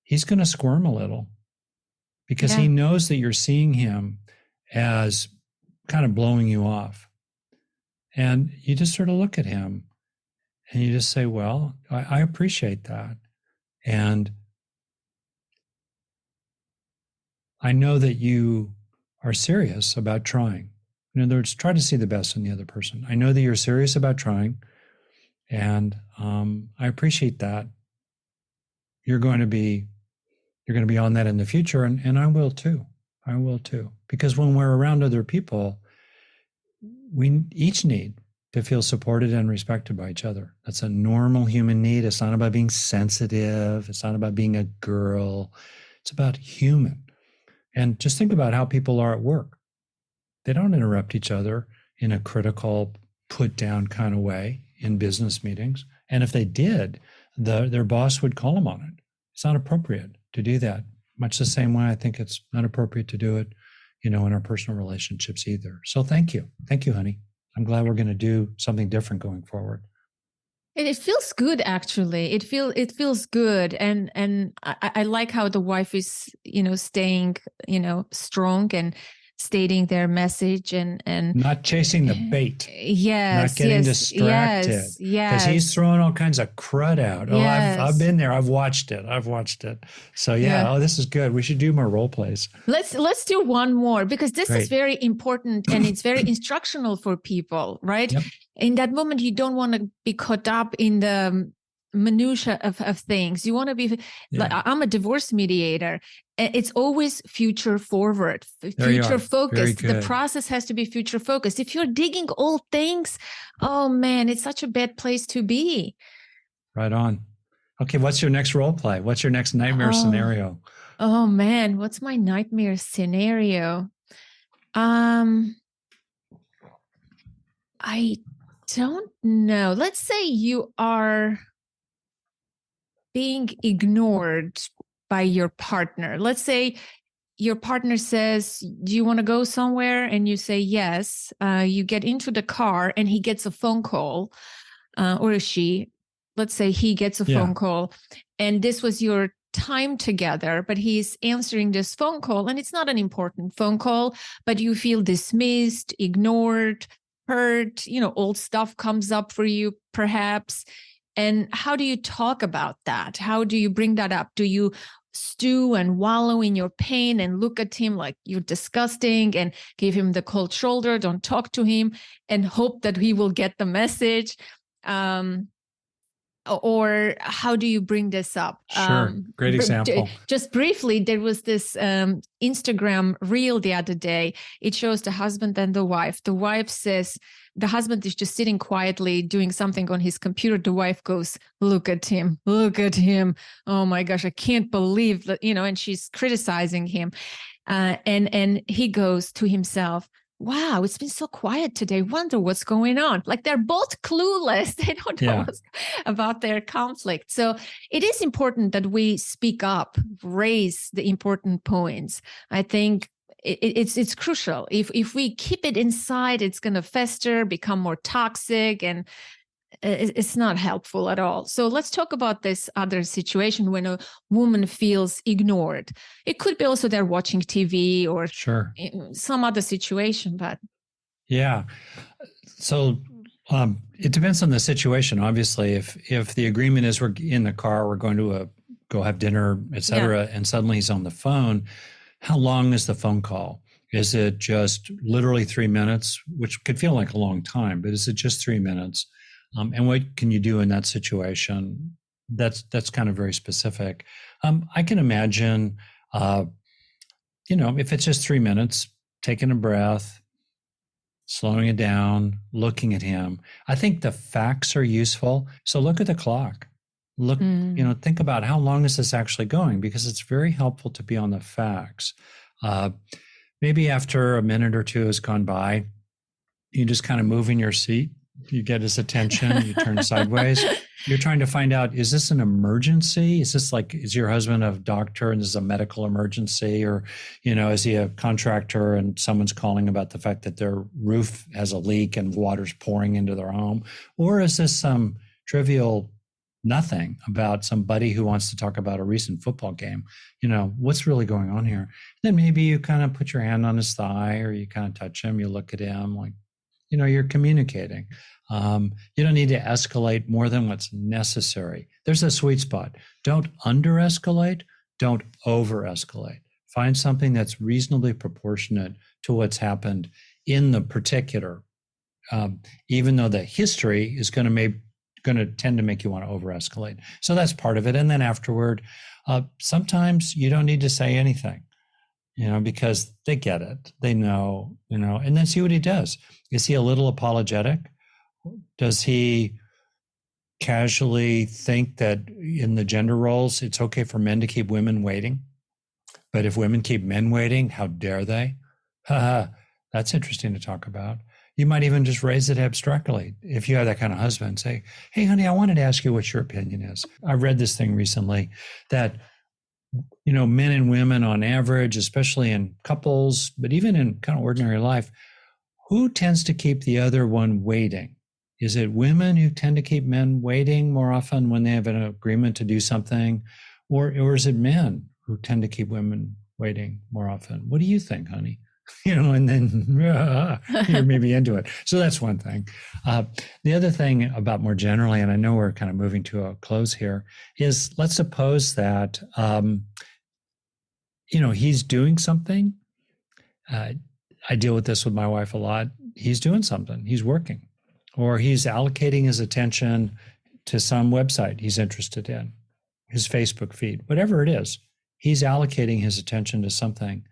he's going to squirm a little because he knows that you're seeing him as kind of blowing you off. And you just sort of look at him and you just say, well, I appreciate that. And I know that you are serious about trying. In other words, try to see the best in the other person. I know that you're serious about trying, and I appreciate that. You're going to be on that in the future, and I will too. I will too. Because when we're around other people, we each need to feel supported and respected by each other. That's a normal human need. It's not about being sensitive. It's not about being a girl. It's about human. And just think about how people are at work. They don't interrupt each other in a critical, put down kind of way in business meetings. And if they did, their boss would call them on it. It's not appropriate to do that. Much the same way I think it's not appropriate to do it, in our personal relationships either. So thank you. Thank you, honey. I'm glad we're going to do something different going forward. And it feels good, actually. It feels good, and I like how the wife is, staying, strong and stating their message and not chasing the bait. Yes, not getting distracted. Yes, because he's throwing all kinds of crud out. Oh, yes. I've been there. I've watched it. So Oh, this is good. We should do more role plays. Let's do one more, because this is very important and it's very instructional for people, right? Yep. In that moment, you don't want to be caught up in the minutia of things. You want to be like, I'm a divorce mediator. It's always future forward, future focused. The process has to be future focused. If you're digging old things, oh man, it's such a bad place to be. Right on. Okay, what's your next role play? What's your next nightmare scenario? Oh man, what's my nightmare scenario? I don't know. Let's say you are being ignored by your partner. Let's say your partner says, do you want to go somewhere? And you say yes. You get into the car and he gets a phone call, or she, let's say he gets a phone call, and this was your time together, but he's answering this phone call and it's not an important phone call, but you feel dismissed, ignored, hurt, old stuff comes up for you perhaps. And how do you talk about that? How do you bring that up? Do you stew and wallow in your pain and look at him like you're disgusting and give him the cold shoulder, don't talk to him, and hope that he will get the message? Or how do you bring this up? Sure. Great example. Just briefly, there was this Instagram reel the other day. It shows the husband and the wife. The wife says, the husband is just sitting quietly doing something on his computer. The wife goes, look at him. Oh my gosh, I can't believe that, and she's criticizing him. And he goes to himself, wow, it's been so quiet today. Wonder what's going on. Like they're both clueless. They don't know what's about their conflict. So it is important that we speak up, raise the important points. I think it's crucial. If we keep it inside, it's going to fester, become more toxic, and it's not helpful at all. So let's talk about this other situation when a woman feels ignored. It could be also they're watching TV or some other situation, but so it depends on the situation. Obviously, if the agreement is we're in the car, we're going to go have dinner, etc., and suddenly he's on the phone, how long is the phone call? Is it just literally 3 minutes, which could feel like a long time, but is it just 3 minutes? And what can you do in that situation? That's kind of very specific. I can imagine, if it's just 3 minutes, taking a breath, slowing it down, looking at him. I think the facts are useful. So look at the clock. Look, think about how long is this actually going, because it's very helpful to be on the facts. Maybe after a minute or two has gone by, you just kind of move in your seat, you get his attention, you turn sideways. You're trying to find out, is this an emergency? Is this like, is your husband a doctor and this is a medical emergency? Or, is he a contractor and someone's calling about the fact that their roof has a leak and water's pouring into their home? Or is this some trivial nothing about somebody who wants to talk about a recent football game? What's really going on here? Then maybe you kind of put your hand on his thigh, or you kind of touch him, you look at him like, you're communicating. You don't need to escalate more than what's necessary. There's a sweet spot. Don't under-escalate. Don't over-escalate. Find something that's reasonably proportionate to what's happened in the particular, even though the history is going to tend to make you want to over-escalate. So that's part of it. And then afterward, sometimes you don't need to say anything, because they get it. They know, and then see what he does. Is he a little apologetic? Does he casually think that in the gender roles, it's okay for men to keep women waiting? But if women keep men waiting, how dare they? That's interesting to talk about. You might even just raise it abstractly. If you have that kind of husband, say, hey, honey, I wanted to ask you what your opinion is. I read this thing recently that, men and women on average, especially in couples, but even in kind of ordinary life, who tends to keep the other one waiting? Is it women who tend to keep men waiting more often when they have an agreement to do something? Or is it men who tend to keep women waiting more often? What do you think, honey? And then you're maybe into it. So that's one thing. The other thing about more generally, and I know we're kind of moving to a close here, is let's suppose that, he's doing something. I deal with this with my wife a lot. He's doing something. He's working, or he's allocating his attention to some website he's interested in, his Facebook feed, whatever it is. He's allocating his attention to something.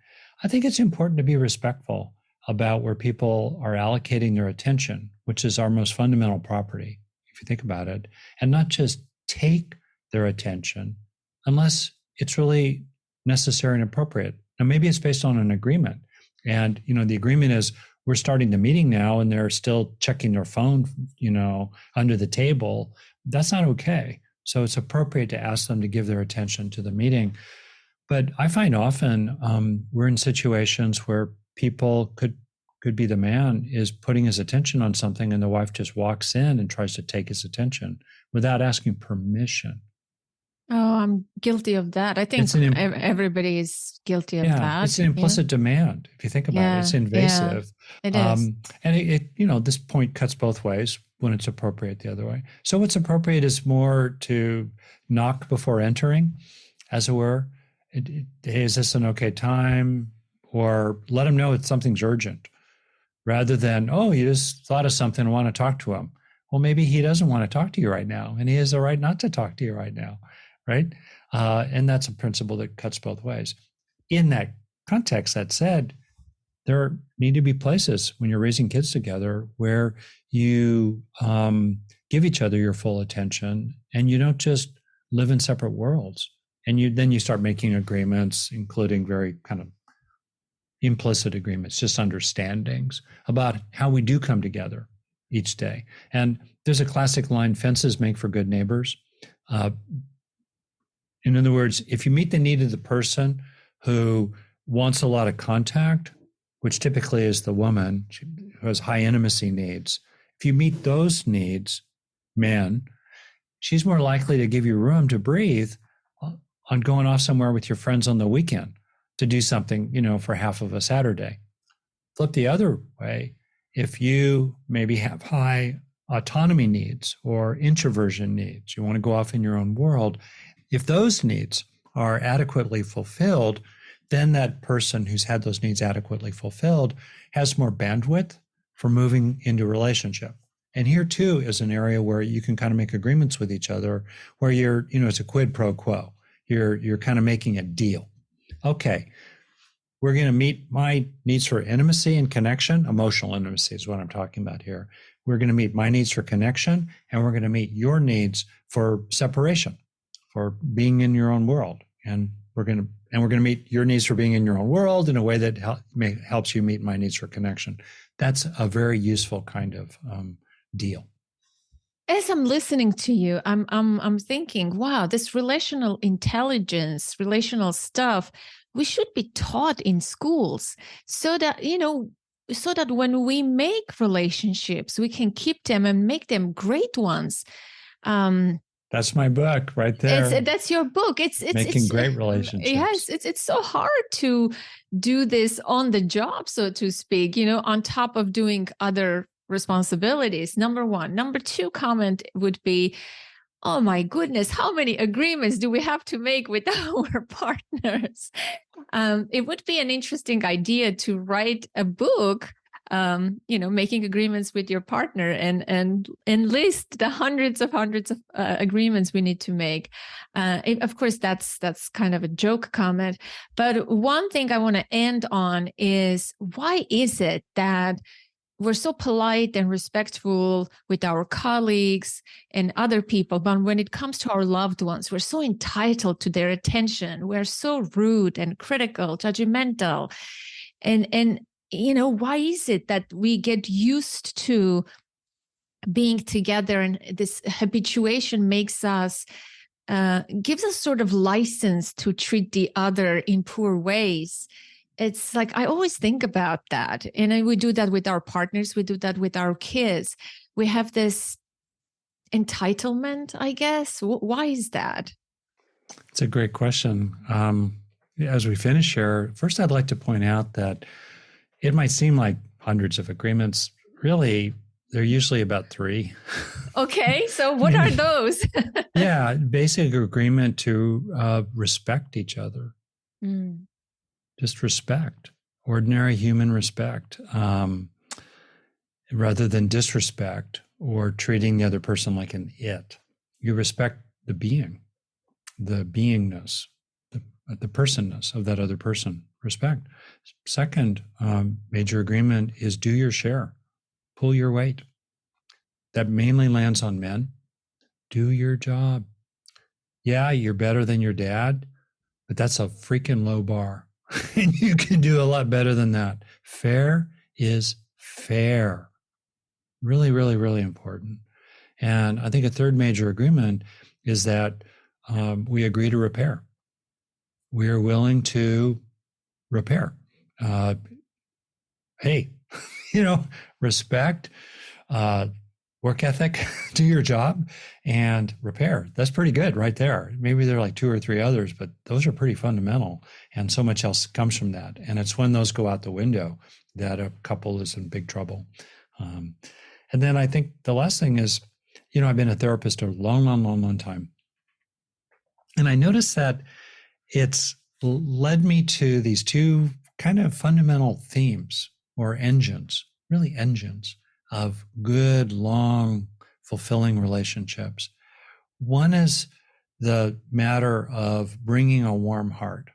I think it's important to be respectful about where people are allocating their attention, which is our most fundamental property, if you think about it, and not just take their attention unless it's really necessary and appropriate. Now, maybe it's based on an agreement. And, the agreement is we're starting the meeting now and they're still checking their phone, under the table. That's not okay. So it's appropriate to ask them to give their attention to the meeting. But I find often we're in situations where people could be the man is putting his attention on something and the wife just walks in and tries to take his attention without asking permission. Oh, I'm guilty of that. I think everybody is guilty of that. It's an implicit demand. If you think about it, it's invasive. It is. And it this point cuts both ways when it's appropriate the other way. So what's appropriate is more to knock before entering, as it were. Hey, is this an okay time? Or let him know that something's urgent, rather than, you just thought of something and want to talk to him. Well, maybe he doesn't want to talk to you right now, and he has the right not to talk to you right now, right? And that's a principle that cuts both ways. In that context, that said, there need to be places when you're raising kids together where you give each other your full attention, and you don't just live in separate worlds. And you start making agreements, including very kind of implicit agreements, just understandings about how we do come together each day. And there's a classic line, fences make for good neighbors. In other words, if you meet the need of the person who wants a lot of contact, which typically is the woman who has high intimacy needs, if you meet those needs, man, she's more likely to give you room to breathe on going off somewhere with your friends on the weekend to do something, for half of a Saturday. Flip the other way, if you maybe have high autonomy needs or introversion needs, you want to go off in your own world, if those needs are adequately fulfilled, then that person who's had those needs adequately fulfilled has more bandwidth for moving into a relationship. And here too is an area where you can kind of make agreements with each other where you're, it's a quid pro quo. You're kind of making a deal. Okay, we're going to meet my needs for intimacy and connection. Emotional intimacy is what I'm talking about here. we're going to meet my needs for connection, and we're going to meet your needs for separation, for being in your own world. And we're going to meet your needs for being in your own world in a way that helps you meet my needs for connection. That's a very useful kind of deal. As I'm listening to you, I'm thinking, wow, this relational intelligence, relational stuff, we should be taught in schools so that, so that when we make relationships, we can keep them and make them great ones. That's my book right there. That's your book. It's making great relationships. Yes, it's so hard to do this on the job, so to speak, on top of doing other responsibilities. Number one. Number two comment would be, oh my goodness, how many agreements do we have to make with our partners? It would be an interesting idea to write a book, making agreements with your partner and list the hundreds of agreements we need to make. Of course, that's kind of a joke comment. But one thing I want to end on is, why is it that we're so polite and respectful with our colleagues and other people, but when it comes to our loved ones, we're so entitled to their attention. We're so rude and critical, judgmental. And why is it that we get used to being together, and this habituation makes us, gives us sort of license to treat the other in poor ways? It's like, I always think about that. And we do that with our partners. We do that with our kids. We have this entitlement, I guess. Why is that? It's a great question. As we finish here, first, I'd like to point out that it might seem like hundreds of agreements. Really, they're usually about 3. Okay, so what are those? Yeah, basic agreement to respect each other. Just respect, ordinary human respect, rather than disrespect or treating the other person like an it. You respect the being, the beingness, the personness of that other person. Respect. Second major agreement is do your share, pull your weight. That mainly lands on men. Do your job. Yeah, you're better than your dad, but that's a freaking low bar. And you can do a lot better than that. Fair is fair. Really, really, really important. And I think a third major agreement is that we agree to repair. We are willing to repair. Hey, respect, work ethic, do your job, and repair. That's pretty good right there. Maybe there are like 2 or 3 others, but those are pretty fundamental. And so much else comes from that. And it's when those go out the window that a couple is in big trouble. And then I think the last thing is, I've been a therapist a long time. And I noticed that it's led me to these 2 kind of fundamental themes or engines, really engines of good, long, fulfilling relationships. One is the matter of bringing a warm heart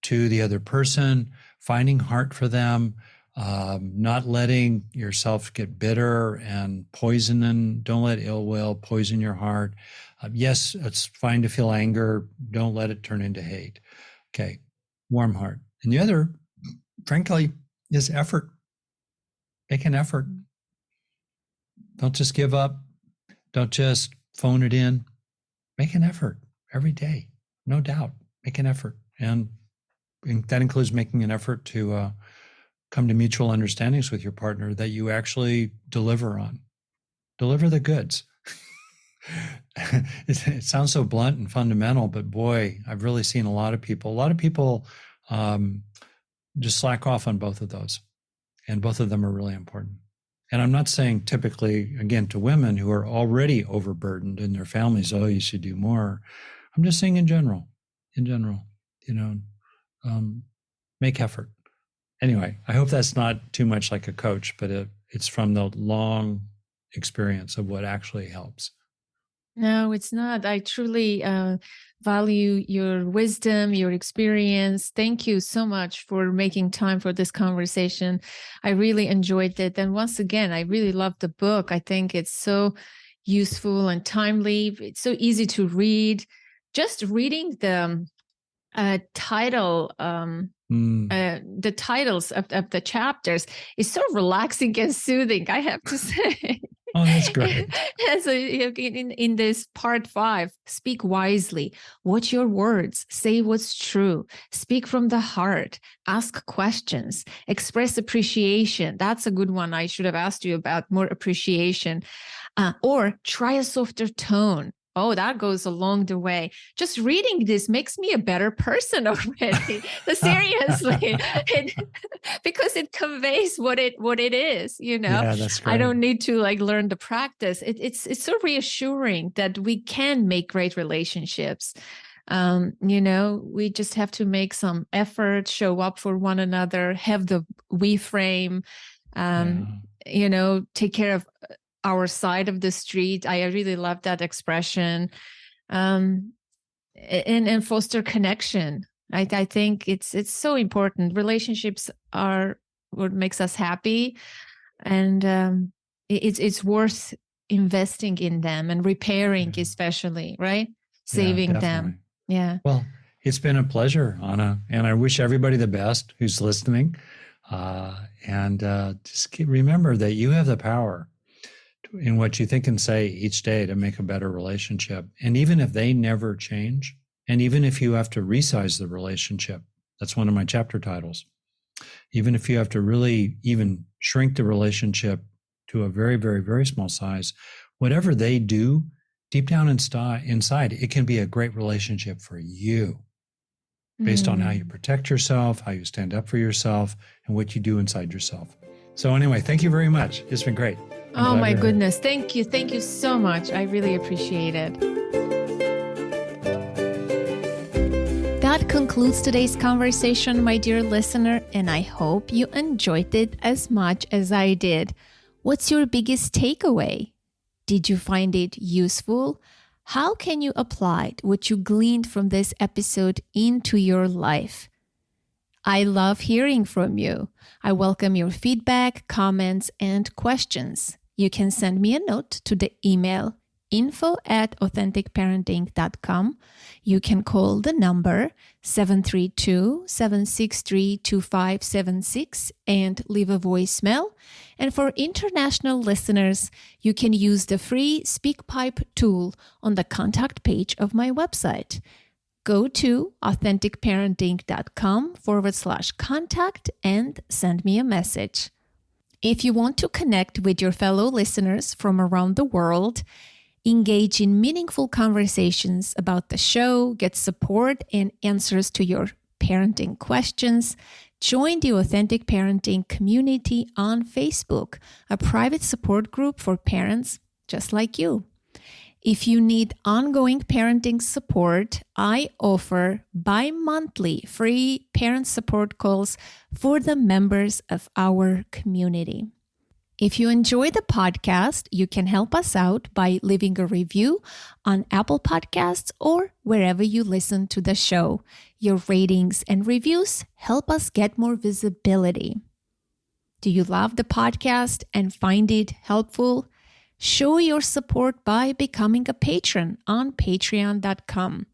to the other person, finding heart for them, not letting yourself get bitter and don't let ill will poison your heart. Yes, it's fine to feel anger. Don't let it turn into hate. Okay, warm heart. And the other, frankly, is effort. Make an effort. Don't just give up. Don't just phone it in. Make an effort every day, no doubt. Make an effort. And that includes making an effort to come to mutual understandings with your partner that you actually deliver on. Deliver the goods. It sounds so blunt and fundamental, but boy, I've really seen a lot of people just slack off on both of those. And both of them are really important. And I'm not saying typically, again, to women who are already overburdened in their families, oh, you should do more. I'm just saying in general, make effort. Anyway, I hope that's not too much like a coach, but it's from the long experience of what actually helps. No, it's not. I truly value your wisdom, your experience. Thank you so much for making time for this conversation. I really enjoyed it. And once again, I really love the book. I think it's so useful and timely. It's so easy to read. Just reading the title, the titles of the chapters is so relaxing and soothing, I have to say. Oh, that's great. So in this part 5, speak wisely, watch your words, say what's true, speak from the heart, ask questions, express appreciation. That's a good one. I should have asked you about more appreciation. Or try a softer tone. Oh, that goes along the way. Just reading this makes me a better person already. Seriously, because it conveys what it is. Yeah, that's great. I don't need to learn the practice. It's so reassuring that we can make great relationships. We just have to make some effort, show up for one another, have the we frame, take care of our side of the street. I really love that expression. And foster connection. I think it's so important. Relationships are what makes us happy, and it's worth investing in them and repairing, especially, right? Saving them. Yeah. Well, it's been a pleasure, Anna, and I wish everybody the best who's listening. And just remember that you have the power in what you think and say each day to make a better relationship. And even if they never change, and even if you have to resize the relationship, that's one of my chapter titles. Even if you have to really even shrink the relationship to a very, very, very small size, whatever they do, deep down inside, it can be a great relationship for you based on how you protect yourself, how you stand up for yourself, and what you do inside yourself. So anyway, thank you very much. It's been great. Oh my goodness. Thank you. Thank you so much. I really appreciate it. That concludes today's conversation, my dear listener, and I hope you enjoyed it as much as I did. What's your biggest takeaway? Did you find it useful? How can you apply what you gleaned from this episode into your life? I love hearing from you. I welcome your feedback, comments, and questions. You can send me a note to the email info@authenticparenting.com. You can call the number 732-763-2576 and leave a voicemail. And for international listeners, you can use the free SpeakPipe tool on the contact page of my website. Go to authenticparenting.com/contact and send me a message. If you want to connect with your fellow listeners from around the world, engage in meaningful conversations about the show, get support and answers to your parenting questions, join the Authentic Parenting community on Facebook, a private support group for parents just like you. If you need ongoing parenting support, I offer bi-monthly free parent support calls for the members of our community. If you enjoy the podcast, you can help us out by leaving a review on Apple Podcasts or wherever you listen to the show. Your ratings and reviews help us get more visibility. Do you love the podcast and find it helpful? Show your support by becoming a patron on patreon.com.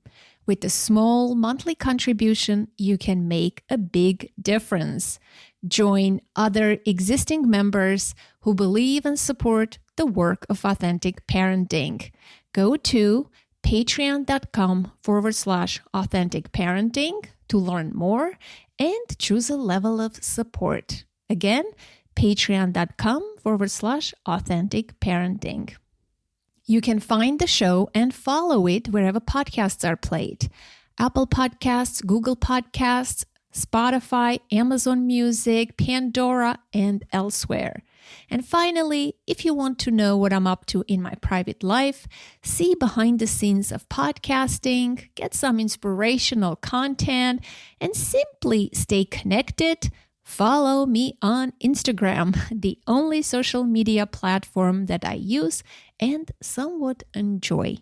With a small monthly contribution, you can make a big difference. Join other existing members who believe and support the work of Authentic Parenting. Go to patreon.com/authentic parenting to learn more and choose a level of support. Again, patreon.com/authentic parenting. You can find the show and follow it wherever podcasts are played. Apple Podcasts, Google Podcasts, Spotify, Amazon Music, Pandora, and elsewhere. And finally, if you want to know what I'm up to in my private life, see behind the scenes of podcasting, get some inspirational content, and simply stay connected, follow me on Instagram, the only social media platform that I use and somewhat enjoy.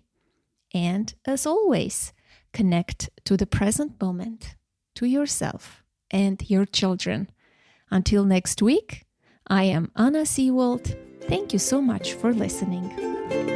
And as always, connect to the present moment, to yourself and your children. Until next week, I am Anna Seewald. Thank you so much for listening.